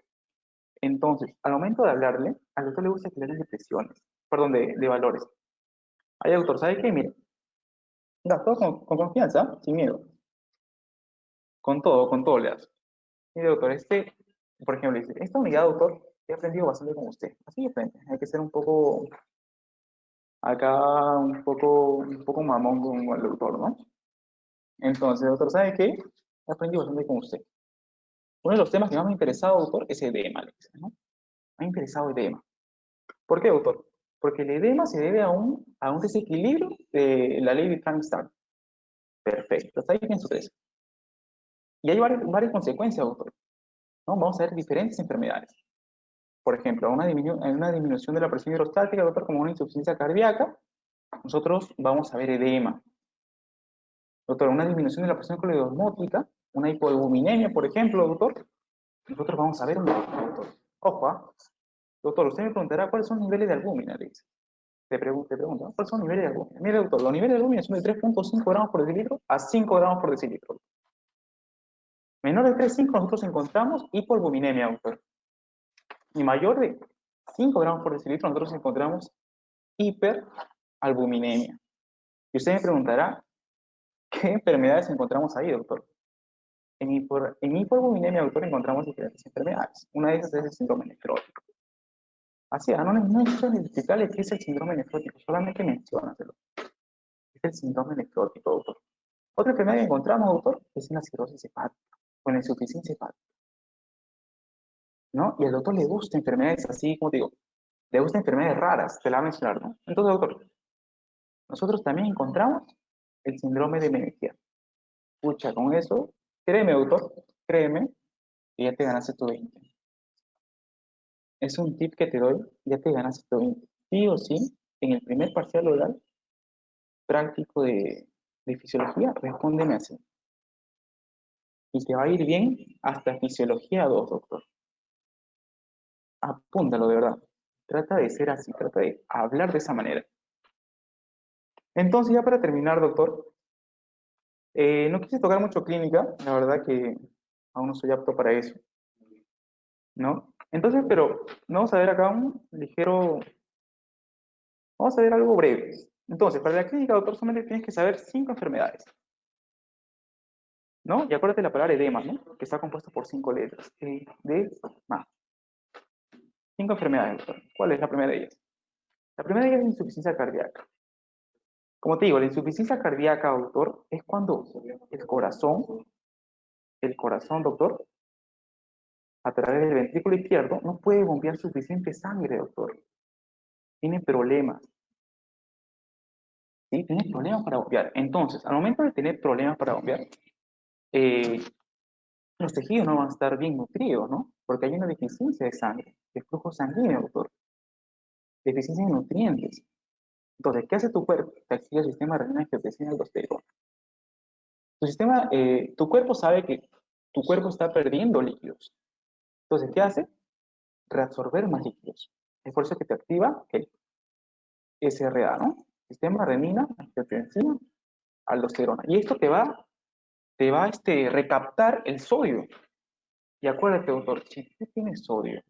Entonces, al momento de hablarle, al doctor le gusta que le hables de presiones, perdón, de valores. Ay, doctor, ¿sabe qué? Mire, da, todo con confianza, sin miedo. Con todo le das. Mire, doctor, por ejemplo, dice, esta unidad, doctor, he aprendido bastante con usted. Así de frente, hay que ser un poco, acá, un poco mamón con el doctor, ¿no? Entonces, doctor, ¿sabe qué? He aprendido bastante con usted. Uno de los temas que más me ha interesado, doctor, es el edema, le dice, ¿no? Me ha interesado el edema. ¿Por qué, doctor? Porque el edema se debe a un desequilibrio de la ley de Frank-Stark. Perfecto, está ahí en su tesis. Y hay varias consecuencias, doctor, ¿no? Vamos a ver diferentes enfermedades. Por ejemplo, en una disminución de la presión hidrostática, doctor, como una insuficiencia cardíaca, nosotros vamos a ver edema. Doctor, una disminución de la presión colorosmótica, una hipoalbuminemia, por ejemplo, doctor, nosotros vamos a ver un edema, doctor. Ojo, doctor, usted me preguntará cuáles son los niveles de albúmina, le dice. Te pregunto, ¿cuáles son los niveles de albúmina? Mire, doctor, los niveles de albúmina son de 3.5 gramos por decilitro a 5 gramos por decilitro. Menor de 3.5 nosotros encontramos hipoalbuminemia, doctor. Y mayor de 5 gramos por decilitro nosotros encontramos hiperalbuminemia. Y usted me preguntará, ¿qué enfermedades encontramos ahí, doctor? En hipoalbuminemia, doctor, encontramos diferentes enfermedades. Una de esas es el síndrome nefrótico. Así, no necesito explicarle qué es el síndrome nefrótico, solamente menciónaselo. Es el síndrome nefrótico, doctor. Otra enfermedad que encontramos, doctor, es una cirrosis hepática, con insuficiencia hepática, ¿no? Y al doctor le gusta enfermedades así, como te digo, le gustan enfermedades raras, te la voy a mencionar, ¿no? Entonces, doctor, nosotros también encontramos el síndrome de Menegea. Escucha, con eso, créeme, doctor, créeme, que ya te ganaste tu 20. Es un tip que te doy, ya te ganaste tu 20. Sí o sí, en el primer parcial oral práctico de fisiología, respóndeme así. Y te va a ir bien hasta fisiología 2, doctor. Apúntalo de verdad. Trata de ser así, trata de hablar de esa manera. Entonces, ya para terminar, doctor, no quise tocar mucho clínica, la verdad que aún no soy apto para eso, ¿no? Entonces, pero vamos a ver acá vamos a ver algo breve. Entonces, para la clínica, doctor, solamente tienes que saber 5 enfermedades, ¿no? Y acuérdate la palabra edema, ¿no? Que está compuesta por 5 letras. Edema. 5 enfermedades, doctor. ¿Cuál es la primera de ellas? La primera de ellas es la insuficiencia cardíaca. Como te digo, la insuficiencia cardíaca, doctor, es cuando el corazón, doctor, a través del ventrículo izquierdo, no puede bombear suficiente sangre, doctor. Tiene problemas. ¿Sí? Tiene problemas para bombear. Entonces, al momento de tener problemas para bombear, los tejidos no van a estar bien nutridos, ¿no? Porque hay una deficiencia de sangre, de flujo sanguíneo, doctor. Deficiencia de nutrientes. Entonces, ¿qué hace tu cuerpo? Te activa el sistema renal que te aldosterona. Tu cuerpo sabe que tu cuerpo está perdiendo líquidos. Entonces, ¿qué hace? Reabsorber más líquidos. Es por eso que te activa el SRA, ¿no? Sistema renina, angiotensina, aldosterona. Y esto te va a recaptar el sodio. Y acuérdate, doctor, si tú tienes sodio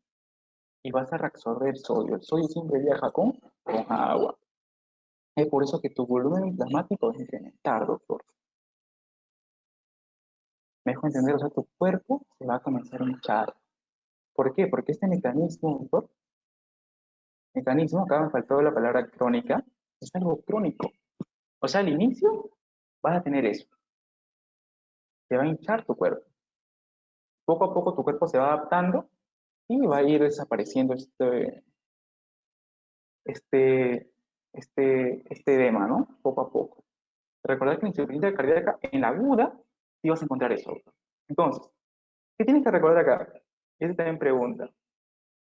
y vas a reabsorber sodio, el sodio siempre viaja con agua. Es por eso que tu volumen plasmático es incrementar, doctor. Me dejo entender, o sea, tu cuerpo se va a comenzar a hinchar. ¿Por qué? Porque este mecanismo, doctor, acá me faltó la palabra crónica, es algo crónico. O sea, al inicio vas a tener eso, te va a hinchar tu cuerpo. Poco a poco tu cuerpo se va adaptando y va a ir desapareciendo este, este edema, ¿no? Poco a poco. Recordad que en insuficiencia cardíaca, en la aguda, sí vas a encontrar eso. Entonces, ¿qué tienes que recordar acá? Esa también pregunta.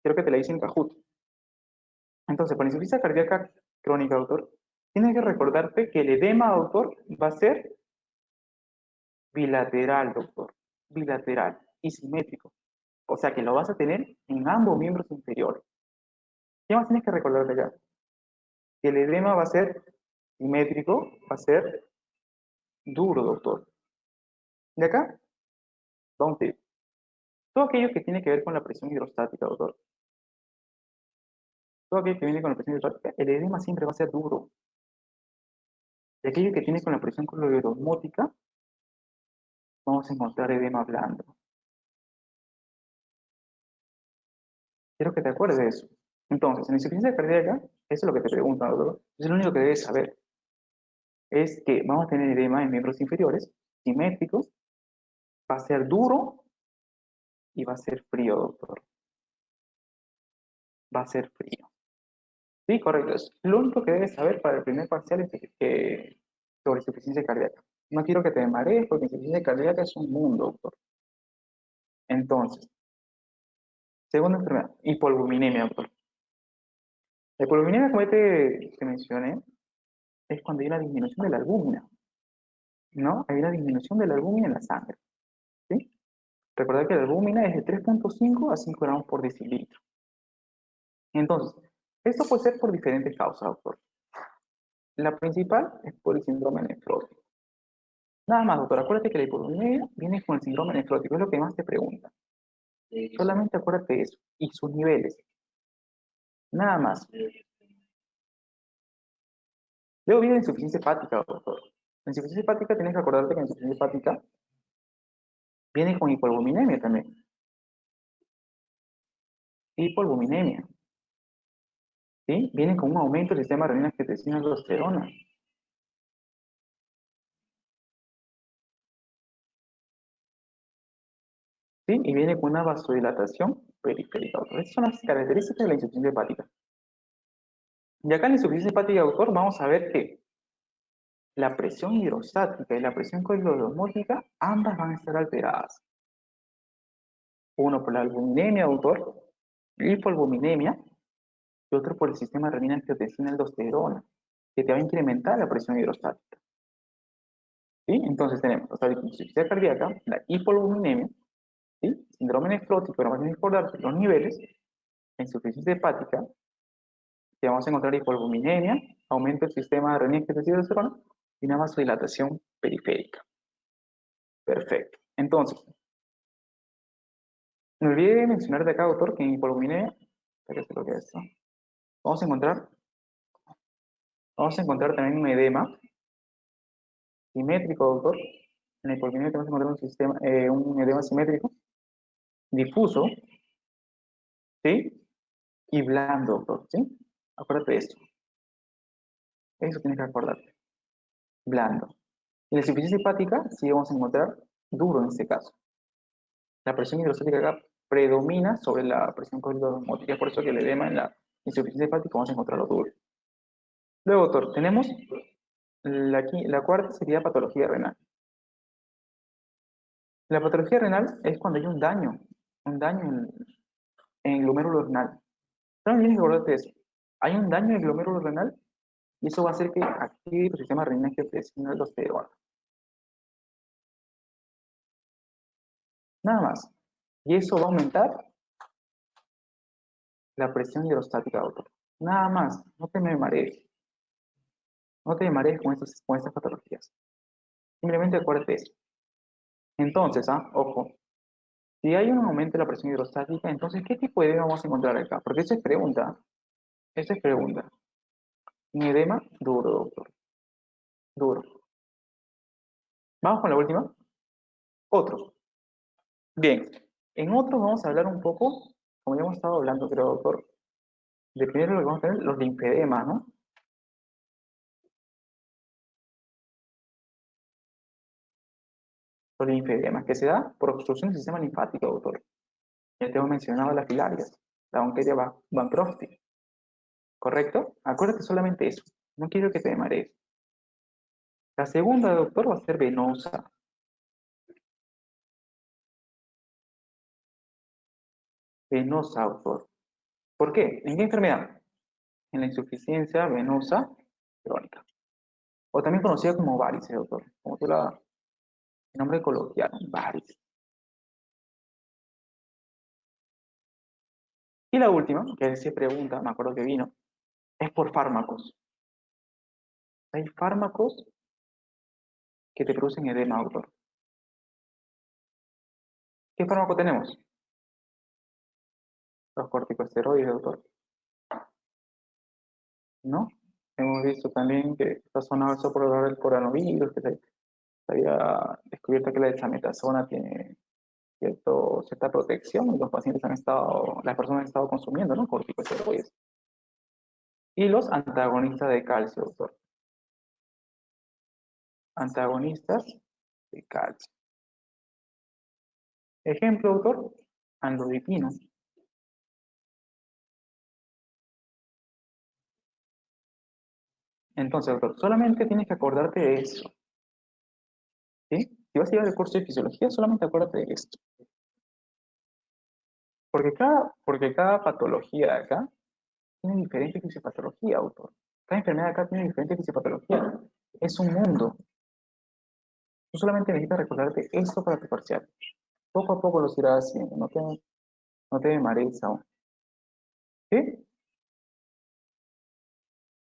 Creo que te la hice en Kahoot. Entonces, para insuficiencia cardíaca crónica, doctor, tienes que recordarte que el edema, doctor, va a ser bilateral, doctor. Bilateral y simétrico. O sea que lo vas a tener en ambos miembros inferiores. ¿Qué más tienes que recordarte acá? Que el edema va a ser simétrico, va a ser duro, doctor. De acá, vamos a ir. Todo aquello que tiene que ver con la presión hidrostática, doctor. Todo aquello que viene con la presión hidrostática, el edema siempre va a ser duro. Y aquello que tiene con la presión clorosmótica, vamos a encontrar edema blando. Quiero que te acuerdes de eso. Entonces, en insuficiencia cardíaca, eso es lo que te preguntan, doctor. Es lo único que debes saber. Es que vamos a tener edema en miembros inferiores, simétricos, va a ser duro y va a ser frío, doctor. Va a ser frío. Sí, correcto. Es lo único que debes saber para el primer parcial sobre insuficiencia cardíaca. No quiero que te marees porque insuficiencia cardíaca es un mundo, doctor. Entonces, segunda enfermedad, hipolvuminemia, doctor. La hipolvuminemia, como te mencioné, es cuando hay una disminución de la albúmina, ¿no? Hay una disminución de la albúmina en la sangre, ¿sí? Recordad que la albúmina es de 3.5 a 5 gramos por decilitro. Entonces, esto puede ser por diferentes causas, doctor. La principal es por el síndrome nefrótico. Nada más, doctor, acuérdate que la hipolvuminemia viene con el síndrome nefrótico, es lo que más te pregunta. Solamente acuérdate de eso, y sus niveles. Nada más. Luego viene la insuficiencia hepática, doctor. La insuficiencia hepática tienes que acordarte que la insuficiencia hepática viene con hipolvuminemia también. Hipolvuminemia. ¿Sí? Viene con un aumento del sistema renina angiotensina aldosterona. ¿Sí? Y viene con una vasodilatación periférica. Esas son las características de la insuficiencia hepática. Y acá en la insuficiencia hepática, doctor, vamos a ver que la presión hidrostática y la presión coagulosmótica, ambas van a estar alteradas. Uno por la albuminemia, doctor, hipolvuminemia, y otro por el sistema renina angiotensina aldosterona, que te va a incrementar la presión hidrostática. ¿Sí? Entonces tenemos la insuficiencia cardíaca, la hipolvuminemia, ¿sí? Síndrome nefrótico, pero vamos a recordar los niveles, la insuficiencia hepática, que vamos a encontrar hipolvuminemia, aumento del sistema renina angiotensina aldosterona y una vasodilatación periférica. Perfecto. Entonces, me olvidé de mencionar de acá, doctor, que en hipolvuminemia, lo que es esto, vamos a encontrar, también un edema simétrico, doctor. En la hipolvuminemia vamos a encontrar un edema simétrico, difuso, ¿sí? Y blando, doctor, ¿sí? Acuérdate de esto. Eso tienes que acordarte. Blando. Y la insuficiencia hepática, sí vamos a encontrar duro en este caso. La presión hidrostática acá predomina sobre la presión coagulosmótica, por eso que el edema en la insuficiencia hepática vamos a encontrarlo duro. Luego, doctor, tenemos la cuarta sería patología renal. La patología renal es cuando hay un daño en el glomérulo renal. Solo tienes que acordarte de eso. Hay un daño en el glomérulo renal y eso va a hacer que active tu sistema renina angiotensina aldosterona. Nada más. Y eso va a aumentar la presión hidrostática, doctor. Nada más. No te me marees. No te marees con estas patologías. Simplemente acuérdate de eso. Entonces, ojo, si hay un aumento de la presión hidrostática, entonces, ¿qué tipo de edema vamos a encontrar acá? Porque eso es pregunta. Esa es pregunta. Un edema duro, doctor. Duro. Vamos con la última. Otro. Bien. En otro vamos a hablar un poco, como ya hemos estado hablando, creo, doctor, de primero lo que vamos a tener, los linfedemas, ¿no? Los linfedemas, que se da por obstrucción del sistema linfático, doctor. Ya te hemos mencionado las filarias, la Onkeria Van Crofty, ¿correcto? Acuérdate solamente eso. No quiero que te marees. La segunda, doctor, va a ser venosa. Venosa, doctor. ¿Por qué? ¿En qué enfermedad? En la insuficiencia venosa crónica. O también conocida como varices, doctor. Como tú el nombre coloquial, varices. Y la última, que se pregunta, me acuerdo que vino, es por fármacos. Hay fármacos que te producen edema, doctor. ¿Qué fármaco tenemos? Los corticosteroides, doctor. ¿No? Hemos visto también que está sonado eso por hablar del coronavirus, que se había descubierto que la dexametasona tiene cierta protección y los pacientes las personas han estado consumiendo, ¿no? Corticosteroides. Y los antagonistas de calcio, doctor. Antagonistas de calcio. Ejemplo, doctor, androdipino. Entonces, doctor, solamente tienes que acordarte de eso. ¿Sí? Si vas a llevar el curso de fisiología, solamente acuérdate de esto. Porque cada patología de acá tiene diferente fisiopatología, autor. Cada enfermedad de acá tiene diferente fisiopatología. Es un mundo. Tú solamente necesitas recordarte esto para tu parcial. Poco a poco lo irás haciendo. No te marees aún. ¿Sí?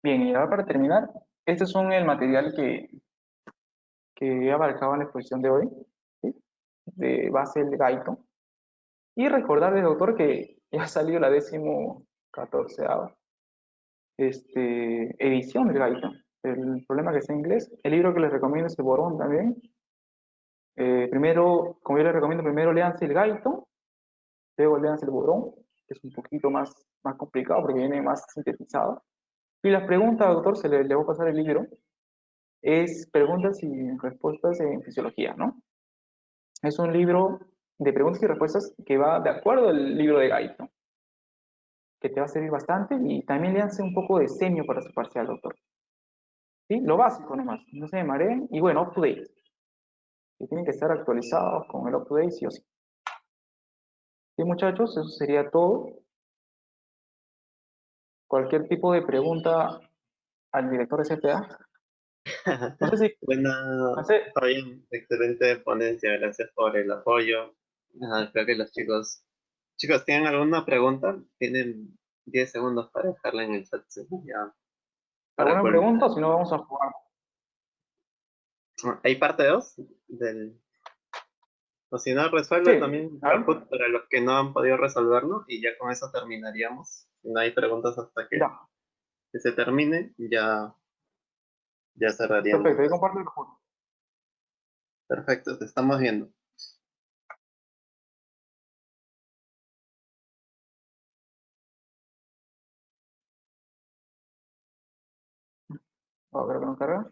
Bien, y ahora para terminar, estos son el material que he abarcado en la exposición de hoy, ¿sí? De base del gaito. Y recordarles, doctor, que ya ha salido la 14ª edición del gaito. El problema que está en inglés. El libro que les recomiendo es el Borón también. Primero, como yo les recomiendo, primero léanse el gaito, luego léanse el Borón, que es un poquito más complicado porque viene más sintetizado. Y las preguntas, doctor, le voy a pasar el libro, es preguntas y respuestas en fisiología, ¿no? Es un libro de preguntas y respuestas que va de acuerdo al libro de Gaito, que te va a servir bastante y también le hace un poco de semio para su parcial, doctor. ¿Sí? Lo básico nomás, no se me mareen y bueno, up to date, que tienen que estar actualizados con el up to date sí o sí. Sí, muchachos, eso sería todo. Cualquier tipo de pregunta al director de CPA. No sé si, Bueno, no sé, está bien, excelente ponencia, gracias por el apoyo. Creo que los chicos, ¿tienen alguna pregunta? Tienen 10 segundos para dejarla en el chat, sí, ya, para ¿alguna pregunta culminar. o si no vamos a jugar? ¿Hay parte 2 del, o si no, resuelve Sí, también a ver, Kahoot para los que no han podido resolverlo y ya con eso terminaríamos? Si no hay preguntas hasta ya, que se termine, ya cerraríamos. perfecto, ahí comparto el juego. Perfecto, te estamos viendo. A ver, que no carga.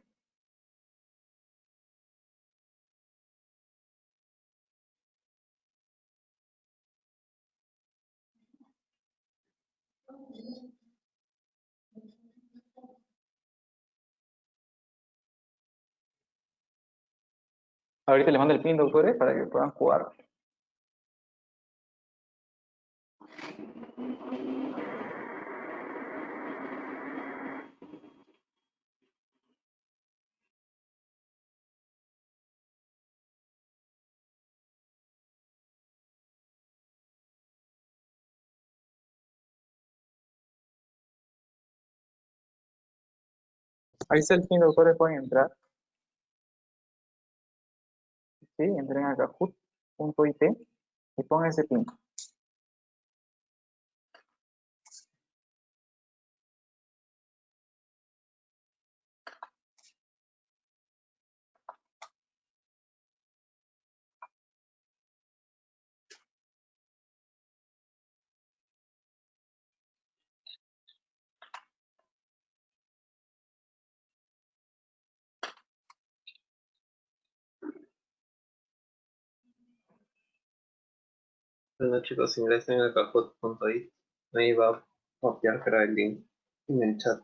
Ahorita les mando el pin, doctores, para que puedan jugar. Ahí está el pin, doctores, pueden entrar. Sí, entren a kahoot.it y pongan ese pin. Bueno, chicos, ingresen a kahoot.it. Ahí va a copiar, creo, el link en el chat.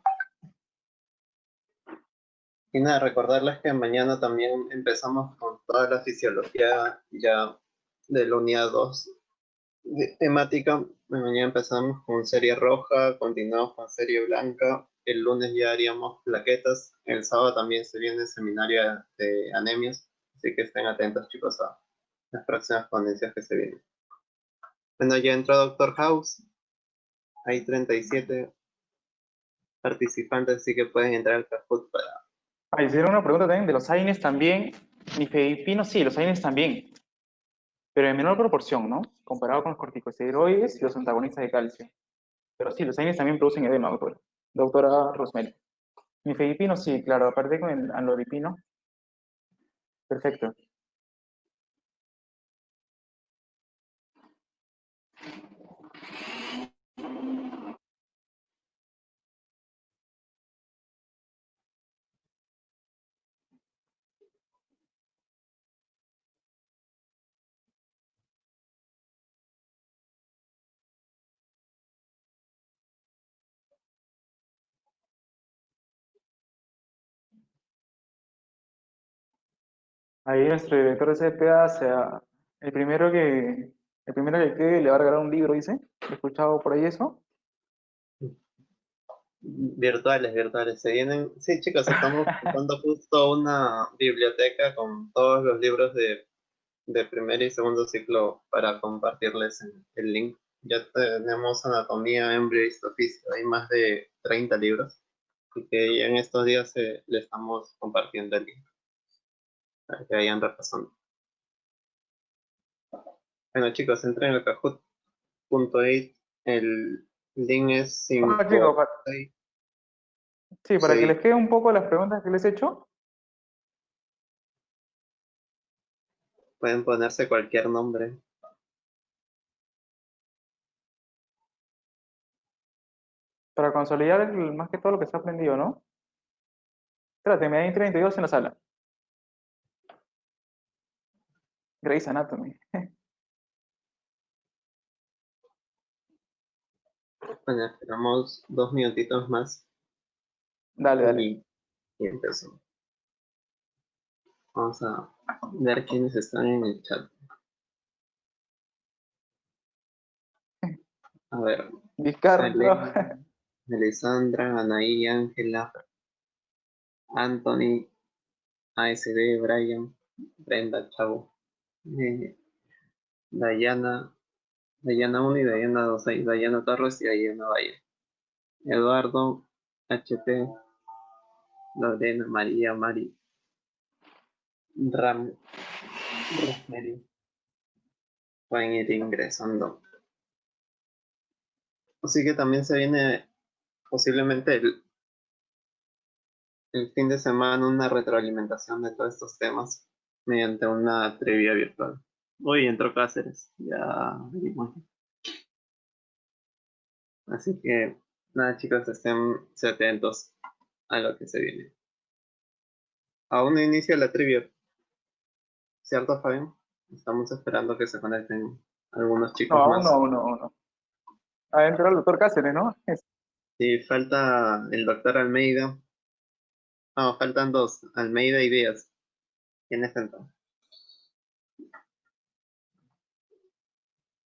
Y nada, recordarles que mañana también empezamos con toda la fisiología ya de la unidad 2 de temática. Mañana empezamos con serie roja, continuamos con serie blanca. El lunes ya haríamos plaquetas. El sábado también se viene el seminario de anemias. Así que estén atentos, chicos, a las próximas ponencias que se vienen. Bueno, ya entró Doctor House. Hay 37 participantes, así que pueden entrar al Kahoot para... Ah, hicieron una pregunta también de los AINES también. Nifedipino, sí, los AINES también, pero en menor proporción, ¿no? Comparado con los corticosteroides y los antagonistas de calcio. Pero sí, los AINES también producen edema, doctora Rosemary. Nifedipino, sí, claro, aparte con el amlodipino. Perfecto. Ahí nuestro director de CPA, sea, el primero que quede le va a regalar un libro, dice. ¿He escuchado por ahí eso? Virtuales, virtuales. Se vienen... Sí, chicos, estamos ocupando justo una biblioteca con todos los libros de primer y segundo ciclo para compartirles el link. Ya tenemos anatomía, embryo y histofísica. Hay más de 30 libros. Y que ya en estos días le estamos compartiendo el link para que vayan repasando. Bueno, chicos, entren a kahoot.it. El link es Bueno, chicos, 566. sí, para que les quede un poco las preguntas que les he hecho. Pueden ponerse cualquier nombre. Para consolidar más que todo lo que se ha aprendido, ¿no? Espérate, me dan 32 en la sala. Grey's Anatomy. Bueno, esperamos 2 minutitos más Dale, dale. y empezamos. Vamos a ver quiénes están en el chat. A ver, Vizcarra. Elena, Alessandra, Anaí, Ángela, Anthony, ASD, Brian, Brenda, Chavo, Dayana, Dayana 1 y Dayana 2, Dayana Torres y Dayana Valle, Eduardo, HT, Lorena, María, Mari, Ram, Rosemary, pueden ir ingresando. Así que también se viene posiblemente el fin de semana una retroalimentación de todos estos temas mediante una trivia virtual. Uy, entró Cáceres, ya venimos. Así que nada, chicos, estén atentos a lo que se viene. Aún no inicia la trivia, ¿cierto, Fabián? Estamos esperando que se conecten algunos No, chicos aún no, más. aún no, aún no. Adentro el doctor Cáceres, ¿no? Sí, falta el doctor Almeida. No, faltan dos, Almeida y Díaz. ¿Quiénes entran?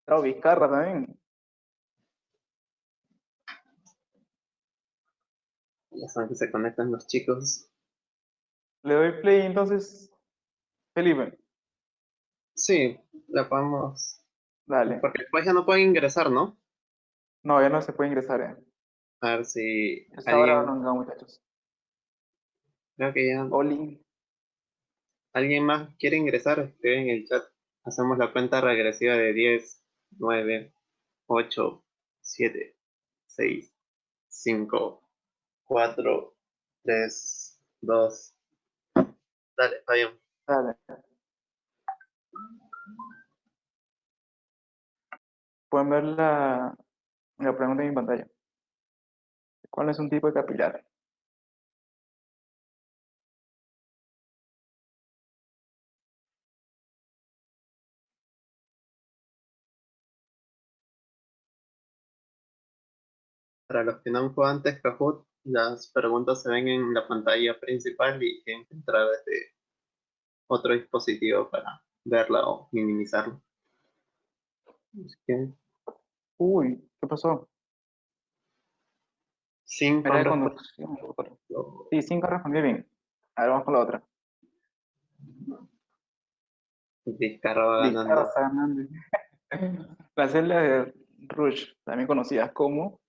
Bravo, Vizcarra también. Ya saben que se conectan los chicos. Le doy play entonces, Felipe. Sí, la podemos. Dale. Porque después ya no pueden ingresar, ¿no? No, ya no se puede ingresar. A ver si Hasta ahora alguien. no, muchachos. Creo que ya. Oli. ¿Alguien más quiere ingresar? Escribe en el chat. Hacemos la cuenta regresiva de 10, 9, 8, 7, 6, 5, 4, 3, 2. Dale, está bien. Dale. Pueden ver la pregunta en mi pantalla. ¿Cuál es un tipo de capilar? Para los que no han jugado antes Kahoot, las preguntas se ven en la pantalla principal y tienen que entrar desde otro dispositivo para verla o minimizarla. Así que, Uy, ¿qué pasó? sin Era con de respuesta. conducción. Sí, 5 respondí bien. A ver, vamos con la otra. Vizcarra va Vizcarra ganando. está ganando. La celda de Rush, también conocidas como.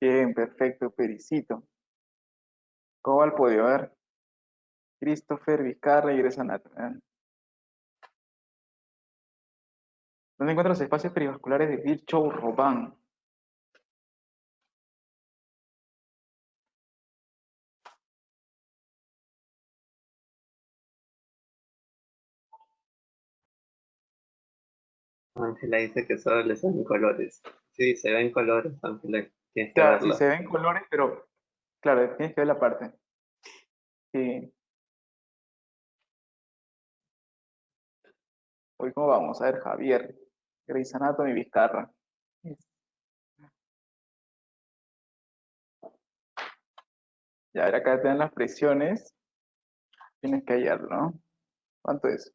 Bien, perfecto, Pericito. ¿Cómo va el podio? A ver. Christopher, Vizcarra y Gresa. ¿Dónde encuentran los espacios perivasculares de Virchow-Robin? Ángela dice que solo les ven colores. Sí, se ven colores, Ángela. Tienes que Claro, sí, verla. se ven colores, pero claro, tienes que ver la parte. Sí. Hoy, ¿cómo vamos? A ver, Javier. Grey's Anatomy, Vizcarra. Ya, a ver, acá te dan las presiones. Tienes que hallarlo, ¿no? ¿Cuánto es?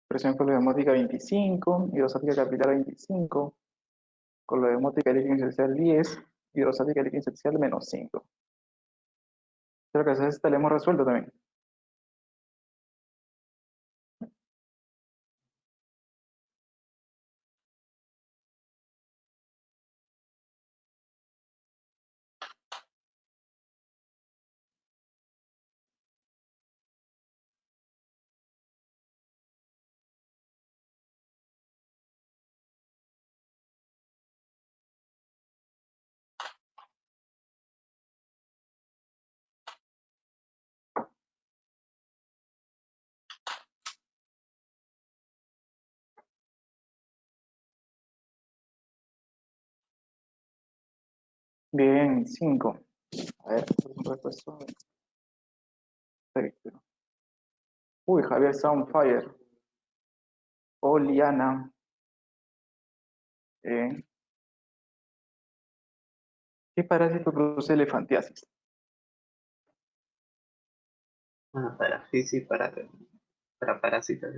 Presión coloidemótica 25, hidrosática capilar 25, coloidemótica líquida inercial 10, hidrosática líquida inercial menos 5. Creo que esta la hemos resuelto también. Bien, 5. A ver, repuesto. Perfecto. Uy, Javier Soundfire. Oh, Liana. ¿Qué parásito produce elefantiasis? Para física, para parásitos.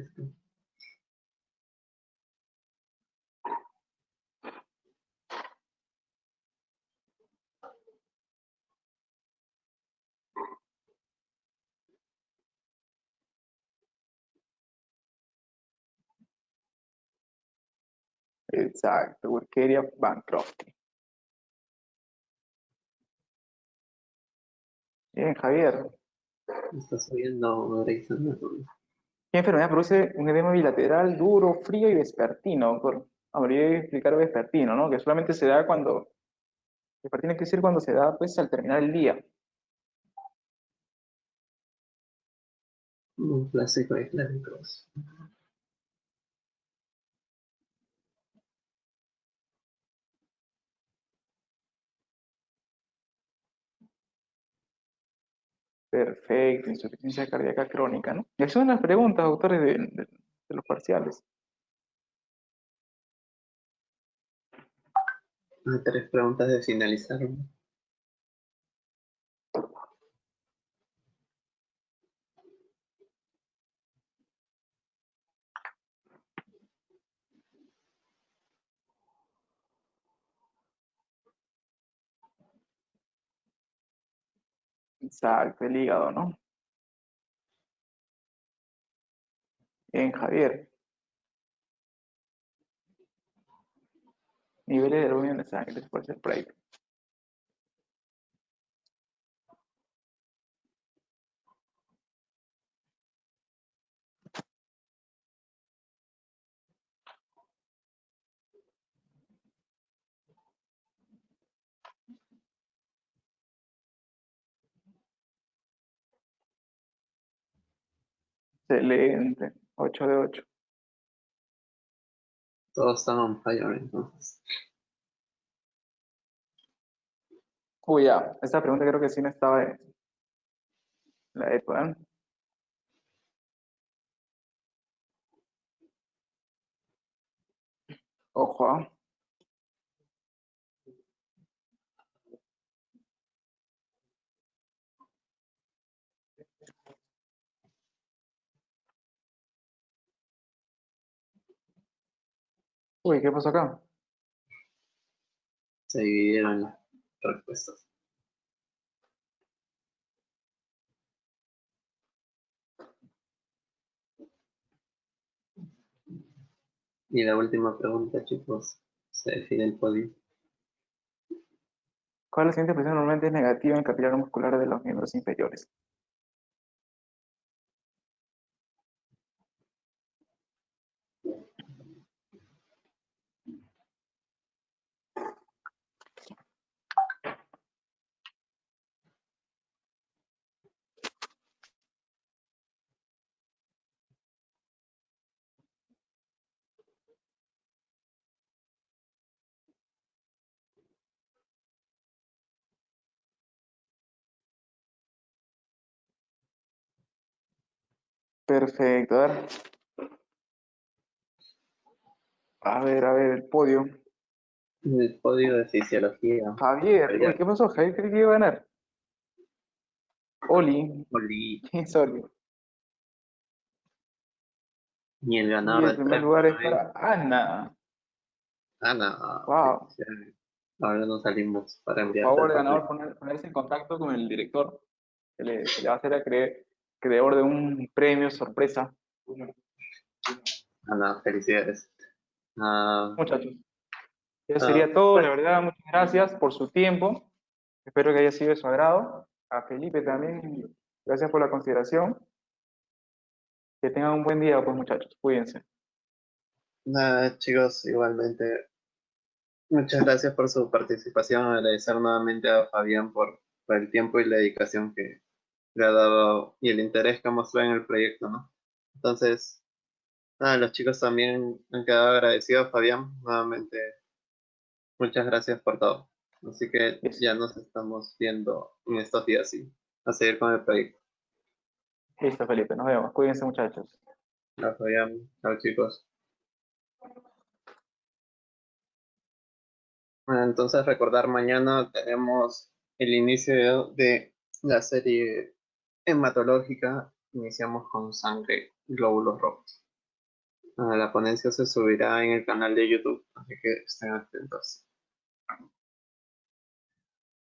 Exacto, Urqueria Bancroft. Bien, Javier. Está subiendo Grey's Anatomy. ¿Qué enfermedad produce un edema bilateral duro, frío y vespertino? Habría que explicar vespertino, ¿no? Que solamente se da cuando. Vespertino quiere decir cuando se da, pues, al terminar el día. Un clásico de clásicos. Perfecto, insuficiencia cardíaca crónica, ¿no? Y esas son las preguntas, autores de los parciales. 3 preguntas de finalizar. Exacto, el hígado, ¿no? Bien, Javier. Niveles de albuminio de sangre después del break. Excelente. 8 de 8. Todos están on fire, entonces. Uy, ya. Esta pregunta creo que sí no estaba en la época. Ojo, ¿ah? Uy, ¿qué pasó acá? Se dividieron las respuestas. Y la última pregunta, chicos, se define el podio. ¿Cuál de la siguiente presión normalmente es negativa en capilar muscular de los miembros inferiores? Perfecto. A ver, el podio. El podio de fisiología. Javier. Uy, ¿qué pasó? Javier cree que iba a ganar. Oli. Oli. ¿Quién es Oli? Y el Y ganador el del primer premio lugar es es para Ana. Ana. Wow. Felicidades. Ahora nos salimos para Por enviarte favor, el ganador, papel. ponerse en contacto con el director. Se le va a hacer acreedor de un premio sorpresa. Ana, felicidades. Ah, Muchachos, eso sería todo. pues, La verdad, muchas gracias por su tiempo. Espero que haya sido de su agrado. A Felipe también, gracias por la consideración. Que tengan un buen día, pues muchachos. Cuídense. nada, chicos, igualmente. Muchas gracias por su participación. Agradecer nuevamente a Fabián por el tiempo y la dedicación que le ha dado y el interés que mostró en el proyecto, ¿no? Entonces, nada, los chicos también han quedado agradecidos, Fabián. Nuevamente, muchas gracias por todo. Así que Listo, ya nos estamos viendo en estos días, sí, a seguir con el proyecto. listo, Felipe. Nos vemos. Cuídense, muchachos. Chao, Fabián. Chao, chicos. Bueno, entonces, recordar, mañana tenemos el inicio de la serie hematológica. Iniciamos con sangre y glóbulos rojos. La ponencia se subirá en el canal de YouTube, así que estén atentos.